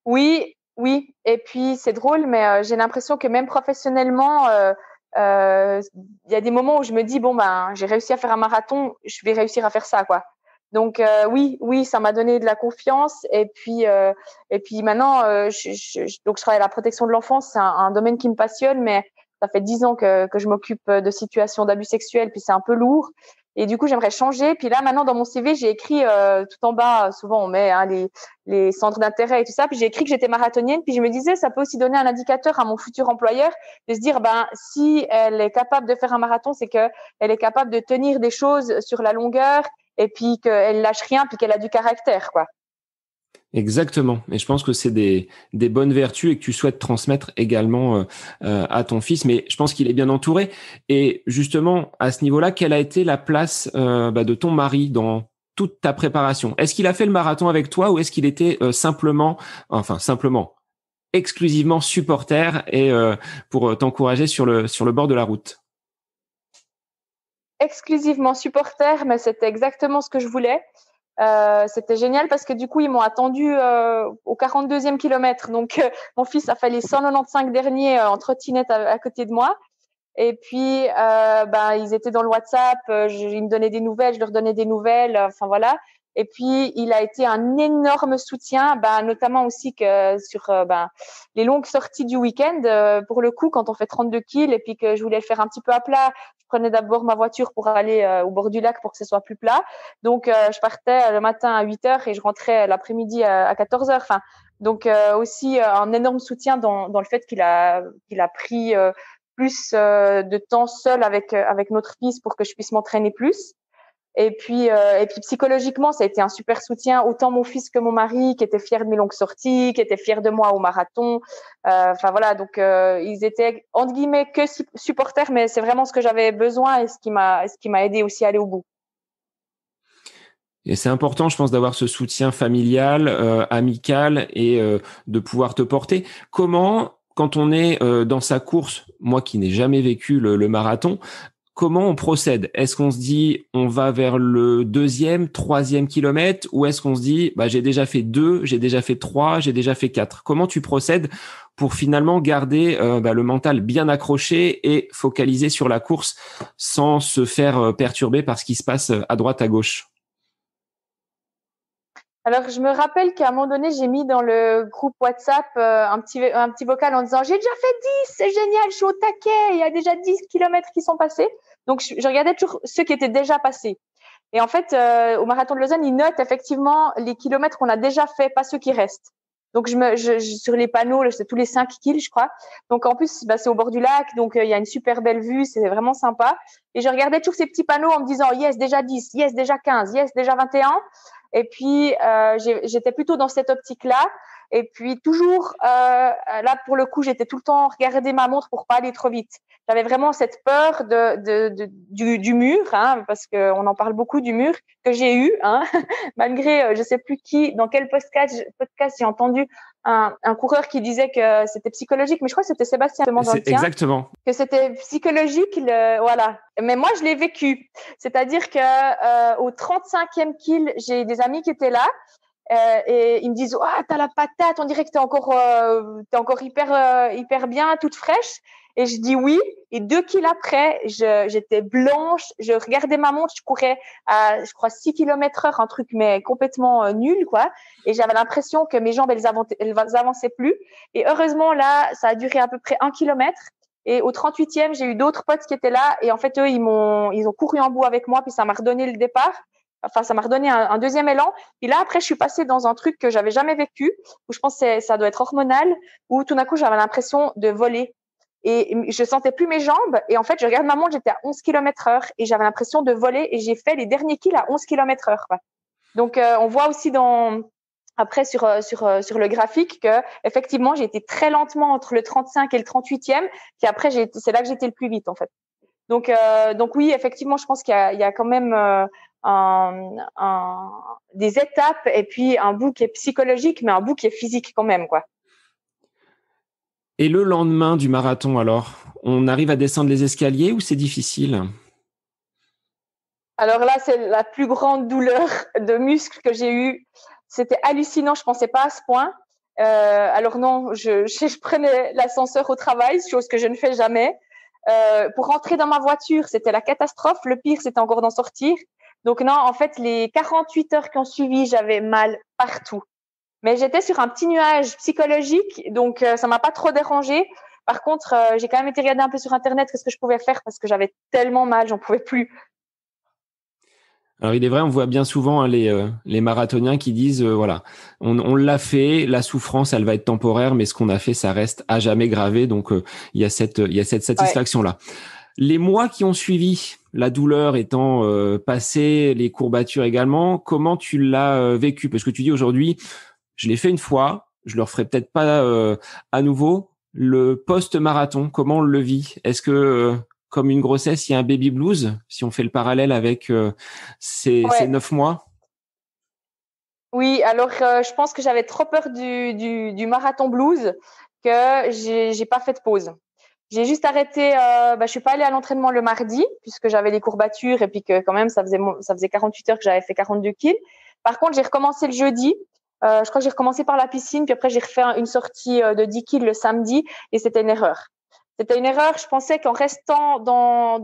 Oui, oui. Et puis c'est drôle, mais j'ai l'impression que même professionnellement, il y a des moments où je me dis bon ben j'ai réussi à faire un marathon, je vais réussir à faire ça quoi. Donc oui, oui, ça m'a donné de la confiance. Et puis maintenant, donc je travaille à la protection de l'enfance, c'est un domaine qui me passionne, mais ça fait 10 ans que je m'occupe de situations d'abus sexuels, puis c'est un peu lourd. Et du coup, j'aimerais changer. Puis là, maintenant, dans mon CV, j'ai écrit tout en bas, souvent on met les centres d'intérêt et tout ça. Puis j'ai écrit que j'étais marathonienne. Puis je me disais, ça peut aussi donner un indicateur à mon futur employeur de se dire, ben si elle est capable de faire un marathon, c'est que elle est capable de tenir des choses sur la longueur et puis qu'elle lâche rien, puis qu'elle a du caractère, quoi. Exactement. Et je pense que c'est des bonnes vertus et que tu souhaites transmettre également à ton fils. Mais je pense qu'il est bien entouré. Et justement, à ce niveau-là, quelle a été la place de ton mari dans toute ta préparation? Est-ce qu'il a fait le marathon avec toi, ou est-ce qu'il était simplement, exclusivement supporter et pour t'encourager sur le bord de la route? Exclusivement supporter, mais c'était exactement ce que je voulais. C'était génial parce que du coup, ils m'ont attendu au 42e kilomètre. Donc, mon fils a fait les 195 derniers en trottinette à côté de moi. Et puis, ben, ils étaient dans le WhatsApp. Ils me donnaient des nouvelles, je leur donnais des nouvelles. Enfin voilà. Et puis, il a été un énorme soutien, notamment aussi que sur les longues sorties du week-end. Pour le coup, quand on fait 32 kills et puis que je voulais le faire un petit peu à plat, je prenais d'abord ma voiture pour aller au bord du lac pour que ce soit plus plat. Donc, je partais le matin à 8 heures et je rentrais l'après-midi à 14 heures. Enfin, donc aussi un énorme soutien dans le fait qu'il a pris plus de temps seul avec notre fils pour que je puisse m'entraîner plus. Et puis psychologiquement, ça a été un super soutien, autant mon fils que mon mari, qui étaient fiers de mes longues sorties, qui étaient fiers de moi au marathon. Enfin voilà, donc ils étaient entre guillemets que supporters, mais c'est vraiment ce que j'avais besoin et ce qui m'a aidé aussi à aller au bout. Et c'est important, je pense, d'avoir ce soutien familial, amical et de pouvoir te porter. Comment, quand on est dans sa course, moi qui n'ai jamais vécu le marathon, comment on procède? Est-ce qu'on se dit, on va vers le 2e, 3e kilomètre, ou est-ce qu'on se dit, j'ai déjà fait 2, j'ai déjà fait 3, j'ai déjà fait 4? Comment tu procèdes pour finalement garder le mental bien accroché et focalisé sur la course sans se faire perturber par ce qui se passe à droite, à gauche? Alors, je me rappelle qu'à un moment donné, j'ai mis dans le groupe WhatsApp un petit vocal en disant « J'ai déjà fait 10, c'est génial, je suis au taquet, il y a déjà 10 kilomètres qui sont passés. » Donc, je regardais toujours ceux qui étaient déjà passés. Et en fait, au Marathon de Lausanne, ils notent effectivement les kilomètres qu'on a déjà fait, pas ceux qui restent. Donc, sur les panneaux, c'est tous les 5 kills, je crois. Donc, en plus, c'est au bord du lac, donc il y a une super belle vue, c'est vraiment sympa. Et je regardais toujours ces petits panneaux en me disant « Yes, déjà 10, yes, déjà 15, yes, déjà 21. » Et puis, j'étais plutôt dans cette optique-là. Et puis, toujours, là, pour le coup, j'étais tout le temps regarder ma montre pour pas aller trop vite. J'avais vraiment cette peur du mur, hein, parce qu'on en parle beaucoup du mur que j'ai eu, hein, malgré, je sais plus dans quel podcast j'ai entendu un coureur qui disait que c'était psychologique, mais je crois que c'était Sébastien dans le tien. Exactement. Que c'était psychologique, voilà. Mais moi, je l'ai vécu. C'est-à-dire que au 35e kill, j'ai des amis qui étaient là et ils me disent « t'as la patate, on dirait que t'es encore hyper bien, toute fraîche. » Et je dis oui. Et 2 kills après, j'étais blanche. Je regardais ma montre, je courais à, je crois, 6 km/h, un truc mais complètement nul, quoi. Et j'avais l'impression que mes jambes, elles avançaient plus. Et heureusement, là, ça a duré à peu près 1 kilomètre. Et au 38e, j'ai eu d'autres potes qui étaient là. Et en fait, eux, ils ont couru en bout avec moi. Puis ça m'a redonné le départ. Enfin, ça m'a redonné un deuxième élan. Puis là, après, je suis passée dans un truc que j'avais jamais vécu, où je pense que ça doit être hormonal, où tout d'un coup, j'avais l'impression de voler. Et je sentais plus mes jambes. Et en fait, je regarde ma montre, j'étais à 11 km/h et j'avais l'impression de voler. Et j'ai fait les derniers kills à 11 km/h. Donc, on voit aussi après sur le graphique que effectivement, j'ai été très lentement entre le 35 et le 38e. Puis après, c'est là que j'étais le plus vite, en fait. Donc oui, effectivement, je pense qu'il y a quand même des étapes et puis un bout qui est psychologique, mais un bout qui est physique quand même, quoi. Et le lendemain du marathon, alors, on arrive à descendre les escaliers ou c'est difficile? Alors là, c'est la plus grande douleur de muscles que j'ai eue. C'était hallucinant, je pensais pas à ce point. Alors non, je prenais l'ascenseur au travail, chose que je ne fais jamais. Pour rentrer dans ma voiture, c'était la catastrophe. Le pire, c'était encore d'en sortir. Donc non, en fait, les 48 heures qui ont suivi, j'avais mal partout. Mais j'étais sur un petit nuage psychologique, donc ça m'a pas trop dérangée. Par contre, j'ai quand même été regarder un peu sur Internet ce que je pouvais faire parce que j'avais tellement mal, j'en pouvais plus. Alors, il est vrai, on voit bien souvent les marathoniens qui disent, voilà, on l'a fait, la souffrance, elle va être temporaire, mais ce qu'on a fait, ça reste à jamais gravé. Donc, il y a cette satisfaction-là. Ouais. Les mois qui ont suivi, la douleur étant passée, les courbatures également, comment tu l'as vécu? Parce que tu dis aujourd'hui, je l'ai fait une fois, je le referai peut-être pas à nouveau. Le post-marathon, comment on le vit? Est-ce que comme une grossesse, il y a un baby blues, si on fait le parallèle avec ces 9 mois? Oui, alors je pense que j'avais trop peur du marathon blues que j'ai pas fait de pause. J'ai juste arrêté. Je suis pas allée à l'entraînement le mardi puisque j'avais des courbatures et puis que quand même ça faisait 48 heures que j'avais fait 42 kills. Par contre, j'ai recommencé le jeudi. Je crois que j'ai recommencé par la piscine puis après j'ai refait une sortie de 10 kills le samedi et c'était une erreur. C'était une erreur. Je pensais qu'en restant dans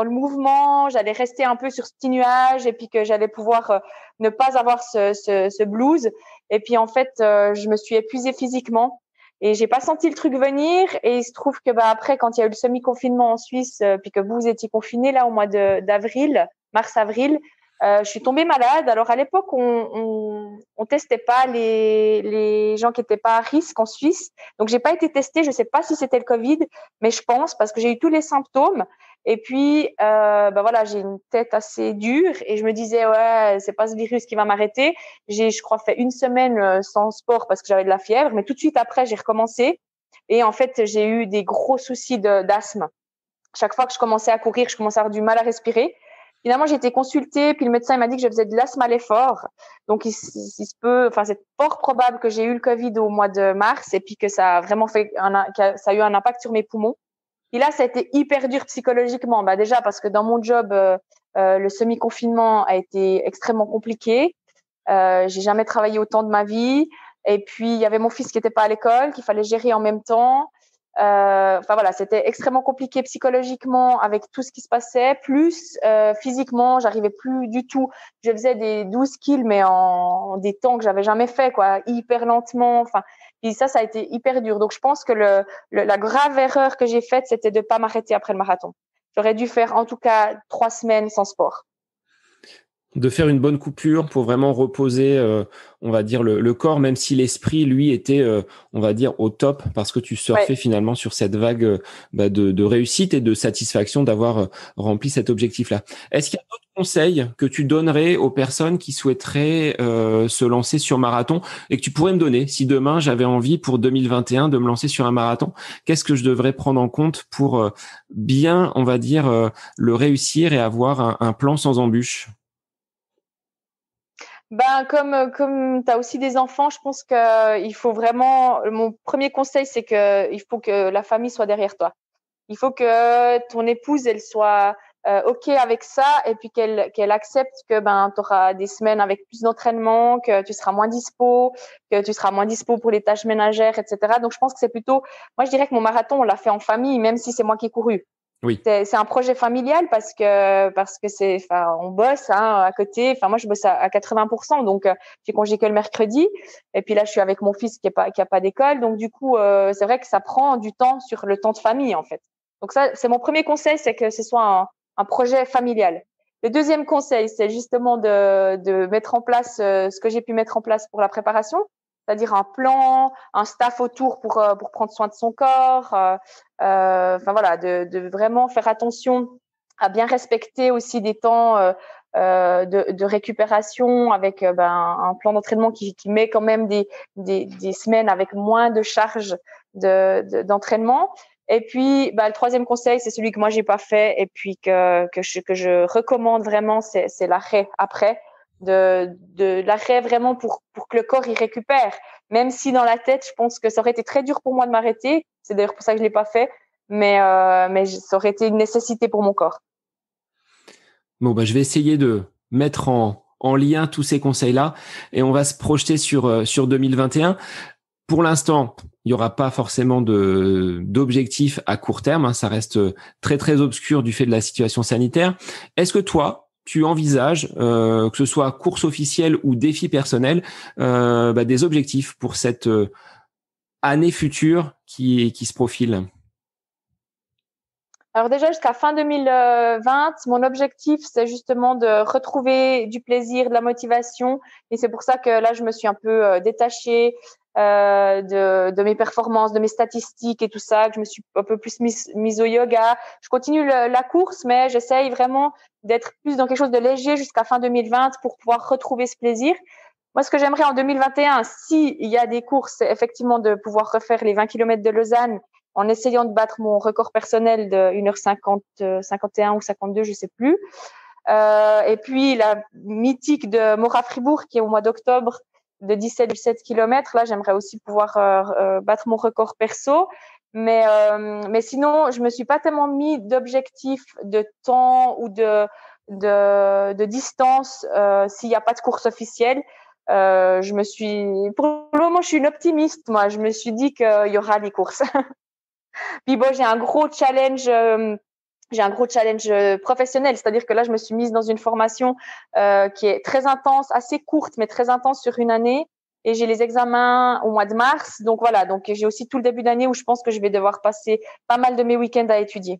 le mouvement, j'allais rester un peu sur ce petit nuage et puis que j'allais pouvoir ne pas avoir ce blues. Et puis, en fait, je me suis épuisée physiquement et j'ai pas senti le truc venir. Et il se trouve que, après, quand il y a eu le semi-confinement en Suisse, puis que vous étiez confinés là au mois d'avril, mars-avril, je suis tombée malade. Alors à l'époque, on testait pas les gens qui étaient pas à risque en Suisse. Donc j'ai pas été testée. Je sais pas si c'était le Covid, mais je pense parce que j'ai eu tous les symptômes. Et puis voilà, j'ai une tête assez dure et je me disais ouais, c'est pas ce virus qui va m'arrêter. J'ai, je crois, fait une semaine sans sport parce que j'avais de la fièvre, mais tout de suite après j'ai recommencé. Et en fait, j'ai eu des gros soucis d'asthme. Chaque fois que je commençais à courir, je commençais à avoir du mal à respirer. Finalement, j'ai été consultée, puis le médecin il m'a dit que je faisais de l'asthme à l'effort. Donc, il se peut, enfin, c'est fort probable que j'ai eu le Covid au mois de mars et puis que ça a vraiment ça a eu un impact sur mes poumons. Et là, ça a été hyper dur psychologiquement. Déjà parce que dans mon job, le semi-confinement a été extrêmement compliqué. J'ai jamais travaillé autant de ma vie. Et puis, il y avait mon fils qui était pas à l'école, qu'il fallait gérer en même temps. Enfin voilà, c'était extrêmement compliqué psychologiquement avec tout ce qui se passait, plus physiquement, j'arrivais plus du tout. Je faisais des 12 kills, mais en des temps que j'avais jamais fait, quoi, hyper lentement. Enfin, et ça a été hyper dur. Donc je pense que la grave erreur que j'ai faite, c'était de pas m'arrêter après le marathon. J'aurais dû faire en tout cas 3 semaines sans sport. De faire une bonne coupure pour vraiment reposer, on va dire, le corps, même si l'esprit, lui, était, on va dire, au top, parce que tu surfais Ouais. finalement sur cette vague de réussite et de satisfaction d'avoir rempli cet objectif-là. Est-ce qu'il y a d'autres conseils que tu donnerais aux personnes qui souhaiteraient se lancer sur marathon et que tu pourrais me donner si demain j'avais envie pour 2021 de me lancer sur un marathon? Qu'est-ce que je devrais prendre en compte pour bien, on va dire, le réussir et avoir un plan sans embûche? Comme tu as aussi des enfants, je pense que il faut vraiment, mon premier conseil, c'est que il faut que la famille soit derrière toi. Il faut que ton épouse, elle soit OK avec ça et puis qu'elle accepte que tu auras des semaines avec plus d'entraînement, que tu seras moins dispo, que tu seras moins dispo pour les tâches ménagères, etc. Donc, je pense que c'est plutôt, moi, je dirais que mon marathon, on l'a fait en famille, même si c'est moi qui ai couru. Oui. C'est un projet familial parce que c'est, enfin, on bosse à côté. Enfin, moi, je bosse à 80%, donc j'ai congé que le mercredi. Et puis là, je suis avec mon fils qui a pas d'école, donc du coup, c'est vrai que ça prend du temps sur le temps de famille en fait. Donc ça, c'est mon premier conseil, c'est que ce soit un projet familial. Le deuxième conseil, c'est justement de mettre en place ce que j'ai pu mettre en place pour la préparation, c'est-à-dire un plan, un staff autour pour prendre soin de son corps. Enfin voilà, de vraiment faire attention à bien respecter aussi des temps de récupération avec un plan d'entraînement qui met quand même des semaines avec moins de charge d'entraînement. Et puis, le troisième conseil, c'est celui que moi j'ai pas fait et puis que je recommande vraiment, c'est l'arrêt après, de l'arrêt vraiment pour que le corps il récupère. Même si dans la tête, je pense que ça aurait été très dur pour moi de m'arrêter. C'est d'ailleurs pour ça que je l'ai pas fait, mais ça aurait été une nécessité pour mon corps. Bon, je vais essayer de mettre en lien tous ces conseils-là et on va se projeter sur 2021. Pour l'instant, il n'y aura pas forcément d'objectifs à court terme, hein, ça reste très très obscur du fait de la situation sanitaire. Est-ce que toi, tu envisages, que ce soit course officielle ou défi personnel, des objectifs pour cette année future qui se profile? Alors déjà, jusqu'à fin 2020, mon objectif, c'est justement de retrouver du plaisir, de la motivation. Et c'est pour ça que là, je me suis un peu détachée de mes performances, de mes statistiques et tout ça, que je me suis un peu plus mise au yoga. Je continue la course, mais j'essaye vraiment d'être plus dans quelque chose de léger jusqu'à fin 2020 pour pouvoir retrouver ce plaisir. Moi, ce que j'aimerais en 2021, s'il y a des courses, c'est effectivement de pouvoir refaire les 20 kilomètres de Lausanne en essayant de battre mon record personnel de 1h50, 51 ou 52, je sais plus. Et puis la mythique de Mora-Fribourg qui est au mois d'octobre de 17 kilomètres. Là, j'aimerais aussi pouvoir battre mon record perso. Mais sinon, je me suis pas tellement mis d'objectif de temps ou de distance s'il n'y a pas de course officielle. Pour le moment, je suis une optimiste. Moi, je me suis dit qu'il y aura des courses. Puis bon, j'ai un gros challenge. Professionnel, c'est-à-dire que là, je me suis mise dans une formation qui est très intense, assez courte, mais très intense sur une année. Et j'ai les examens au mois de mars. Donc voilà, donc j'ai aussi tout le début d'année où je pense que je vais devoir passer pas mal de mes week-ends à étudier.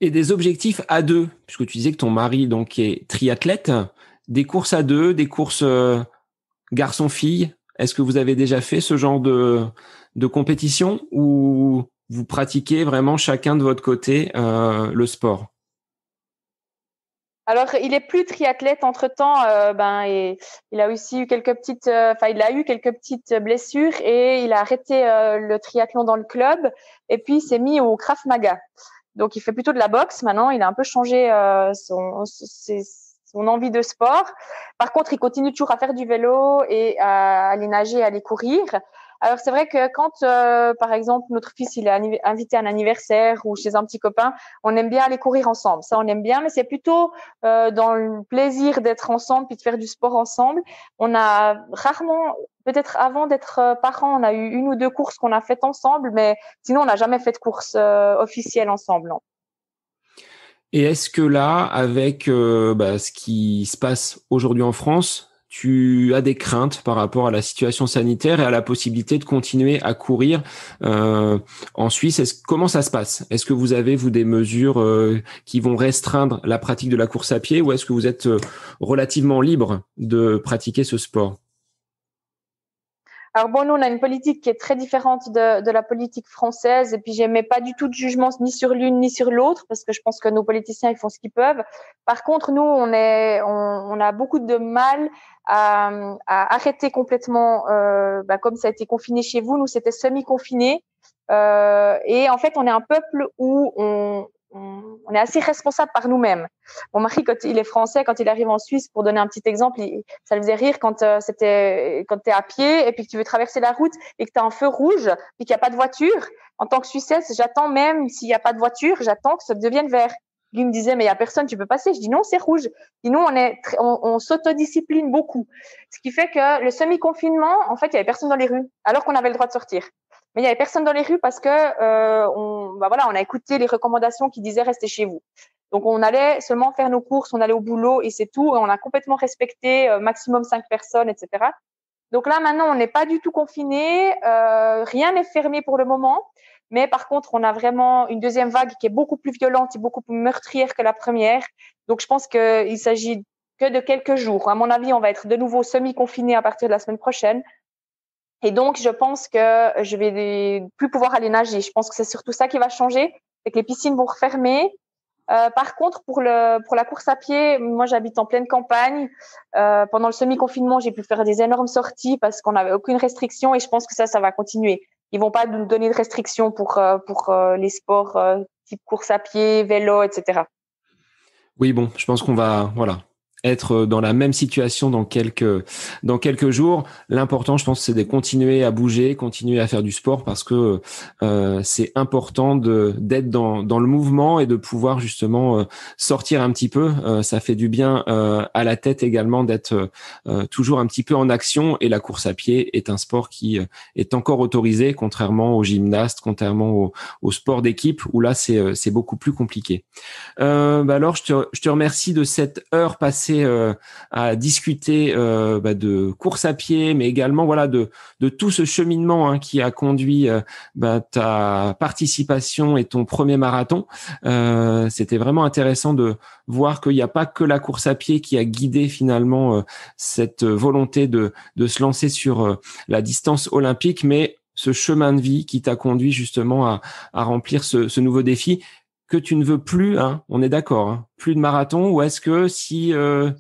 Et des objectifs à deux, puisque tu disais que ton mari donc est triathlète, des courses à deux, des courses garçon-fille. Est-ce que vous avez déjà fait ce genre de compétition ou vous pratiquez vraiment chacun de votre côté le sport? Alors, il est plus triathlète entre-temps, et il a aussi eu quelques petites, il a eu quelques petites blessures et il a arrêté le triathlon dans le club et puis il s'est mis au Krav Maga. Donc, il fait plutôt de la boxe maintenant. Il a un peu changé son envie de sport. Par contre, il continue toujours à faire du vélo et à aller nager, à aller courir. Alors, c'est vrai que quand, par exemple, notre fils il est invité à un anniversaire ou chez un petit copain, on aime bien aller courir ensemble. Ça, on aime bien, mais c'est plutôt dans le plaisir d'être ensemble puis de faire du sport ensemble. On a rarement, peut-être avant d'être parents, on a eu une ou deux courses qu'on a faites ensemble, mais sinon, on n'a jamais fait de course officielle ensemble, non. Et est-ce que là, avec ce qui se passe aujourd'hui en France, tu as des craintes par rapport à la situation sanitaire et à la possibilité de continuer à courir en Suisse? Comment ça se passe? Est-ce que vous avez, vous, des mesures qui vont restreindre la pratique de la course à pied ou est-ce que vous êtes relativement libre de pratiquer ce sport? Alors bon, nous, on a une politique qui est très différente de la politique française et puis j'aimais pas du tout de jugement ni sur l'une ni sur l'autre parce que je pense que nos politiciens, ils font ce qu'ils peuvent. Par contre, nous, on a beaucoup de mal à arrêter complètement, comme ça a été confiné chez vous, nous, c'était semi-confiné. Et en fait, on est un peuple où on est assez responsable par nous-mêmes. Mon mari, quand il est français, quand il arrive en Suisse, pour donner un petit exemple, ça le faisait rire quand quand t'es à pied et puis que tu veux traverser la route et que t'as un feu rouge et qu'il n'y a pas de voiture. En tant que Suissesse, j'attends même s'il n'y a pas de voiture, j'attends que ça devienne vert. Lui me disait, mais il n'y a personne, tu peux passer. Je dis non, c'est rouge. Et nous, on s'autodiscipline beaucoup. Ce qui fait que le semi-confinement, en fait, il n'y avait personne dans les rues, alors qu'on avait le droit de sortir. Mais il n'y avait personne dans les rues parce que on a écouté les recommandations qui disaient restez chez vous. Donc on allait seulement faire nos courses, on allait au boulot et c'est tout. Et on a complètement respecté maximum 5 personnes, etc. Donc là maintenant on n'est pas du tout confiné, rien n'est fermé pour le moment. Mais par contre on a vraiment une deuxième vague qui est beaucoup plus violente et beaucoup plus meurtrière que la première. Donc je pense qu'il s'agit que de quelques jours. À mon avis, on va être de nouveau semi-confiné à partir de la semaine prochaine. Et donc, je pense que je vais plus pouvoir aller nager. Je pense que c'est surtout ça qui va changer, c'est que les piscines vont refermer. Par contre, pour la course à pied, moi, j'habite en pleine campagne. Pendant le semi-confinement, j'ai pu faire des énormes sorties parce qu'on n'avait aucune restriction et je pense que ça va continuer. Ils vont pas nous donner de restrictions pour les sports type course à pied, vélo, etc. Oui, bon, je pense qu'on va, voilà, être dans la même situation dans quelques jours. L'important, je pense, c'est de continuer à bouger, continuer à faire du sport parce que c'est important d'être dans le mouvement et de pouvoir justement sortir un petit peu. Ça fait du bien à la tête également d'être toujours un petit peu en action. Et la course à pied est un sport qui est encore autorisé, contrairement au gymnaste, contrairement au sport d'équipe où là c'est beaucoup plus compliqué. Alors, je te remercie de cette heure passée à discuter de course à pied, mais également voilà de tout ce cheminement qui a conduit ta participation et ton premier marathon. C'était vraiment intéressant de voir qu'il n'y a pas que la course à pied qui a guidé finalement cette volonté de se lancer sur la distance olympique, mais ce chemin de vie qui t'a conduit justement à remplir ce nouveau défi que tu ne veux plus, hein, on est d'accord, hein, plus de marathon, ou est-ce que si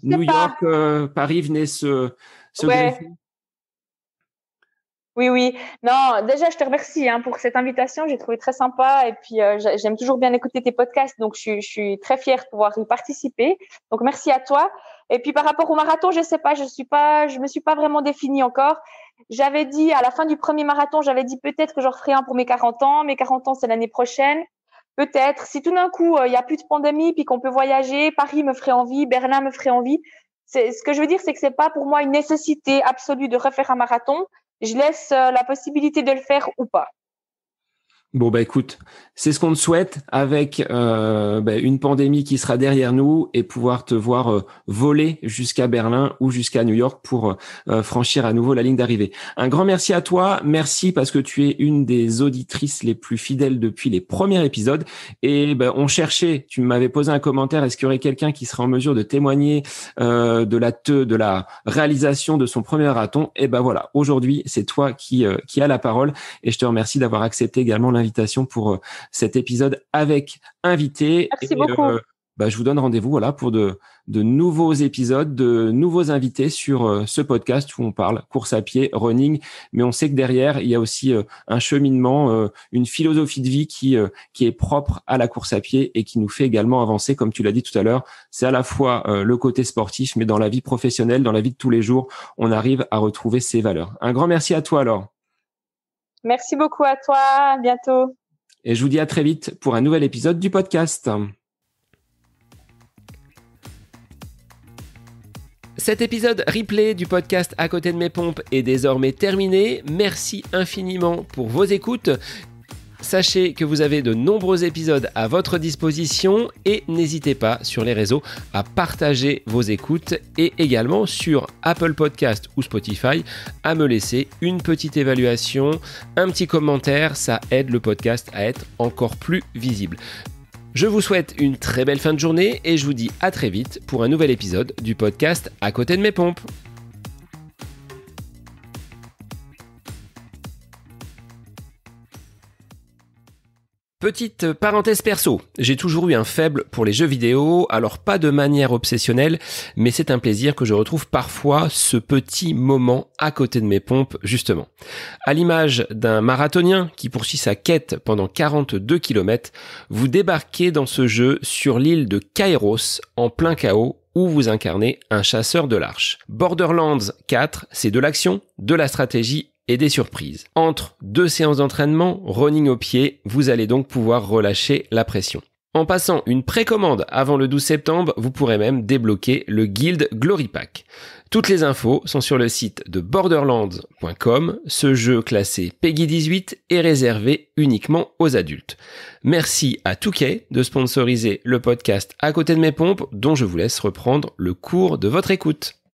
New York, Paris venait se Ouais. greffer? Oui, oui. Non, déjà, je te remercie pour cette invitation. J'ai trouvé très sympa et puis j'aime toujours bien écouter tes podcasts, donc je suis très fière de pouvoir y participer. Donc merci à toi. Et puis par rapport au marathon, je sais pas, je me suis pas vraiment définie encore. J'avais dit à la fin du premier marathon, j'avais dit peut-être que j'en referai un pour mes 40 ans. Mes 40 ans, c'est l'année prochaine. Peut-être. Si tout d'un coup il y a plus de pandémie puis qu'on peut voyager, Paris me ferait envie, Berlin me ferait envie. Ce que je veux dire, c'est que c'est pas pour moi une nécessité absolue de refaire un marathon. Je laisse la possibilité de le faire ou pas. Bon, écoute, c'est ce qu'on te souhaite avec une pandémie qui sera derrière nous et pouvoir te voir voler jusqu'à Berlin ou jusqu'à New York pour franchir à nouveau la ligne d'arrivée. Un grand merci à toi. Merci parce que tu es une des auditrices les plus fidèles depuis les premiers épisodes. Et on cherchait, tu m'avais posé un commentaire, est-ce qu'il y aurait quelqu'un qui serait en mesure de témoigner de la réalisation de son premier marathon? Et voilà, aujourd'hui, c'est toi qui a la parole et je te remercie d'avoir accepté également l'invitation pour cet épisode avec invité. Merci beaucoup. Je vous donne rendez-vous pour de nouveaux épisodes, de nouveaux invités sur ce podcast où on parle course à pied, running, mais on sait que derrière, il y a aussi un cheminement, une philosophie de vie qui est propre à la course à pied et qui nous fait également avancer, comme tu l'as dit tout à l'heure. C'est à la fois le côté sportif, mais dans la vie professionnelle, dans la vie de tous les jours, on arrive à retrouver ces valeurs. Un grand merci à toi alors. Merci beaucoup à toi, à bientôt. Et je vous dis à très vite pour un nouvel épisode du podcast. Cet épisode replay du podcast À côté de mes pompes est désormais terminé. Merci infiniment pour vos écoutes. Sachez que vous avez de nombreux épisodes à votre disposition et n'hésitez pas sur les réseaux à partager vos écoutes et également sur Apple Podcast ou Spotify à me laisser une petite évaluation, un petit commentaire, ça aide le podcast à être encore plus visible. Je vous souhaite une très belle fin de journée et je vous dis à très vite pour un nouvel épisode du podcast À côté de mes pompes. Petite parenthèse perso, j'ai toujours eu un faible pour les jeux vidéo, alors pas de manière obsessionnelle, mais c'est un plaisir que je retrouve parfois ce petit moment à côté de mes pompes, justement. À l'image d'un marathonien qui poursuit sa quête pendant 42 km, vous débarquez dans ce jeu sur l'île de Kairos, en plein chaos, où vous incarnez un chasseur de l'Arche. Borderlands 4, c'est de l'action, de la stratégie et des surprises. Entre 2 séances d'entraînement, running au pied, vous allez donc pouvoir relâcher la pression. En passant une précommande avant le 12 septembre, vous pourrez même débloquer le Guild Glory Pack. Toutes les infos sont sur le site de borderlands.com. Ce jeu classé PEGI 18 est réservé uniquement aux adultes. Merci à Touquet de sponsoriser le podcast À côté de mes pompes, dont je vous laisse reprendre le cours de votre écoute.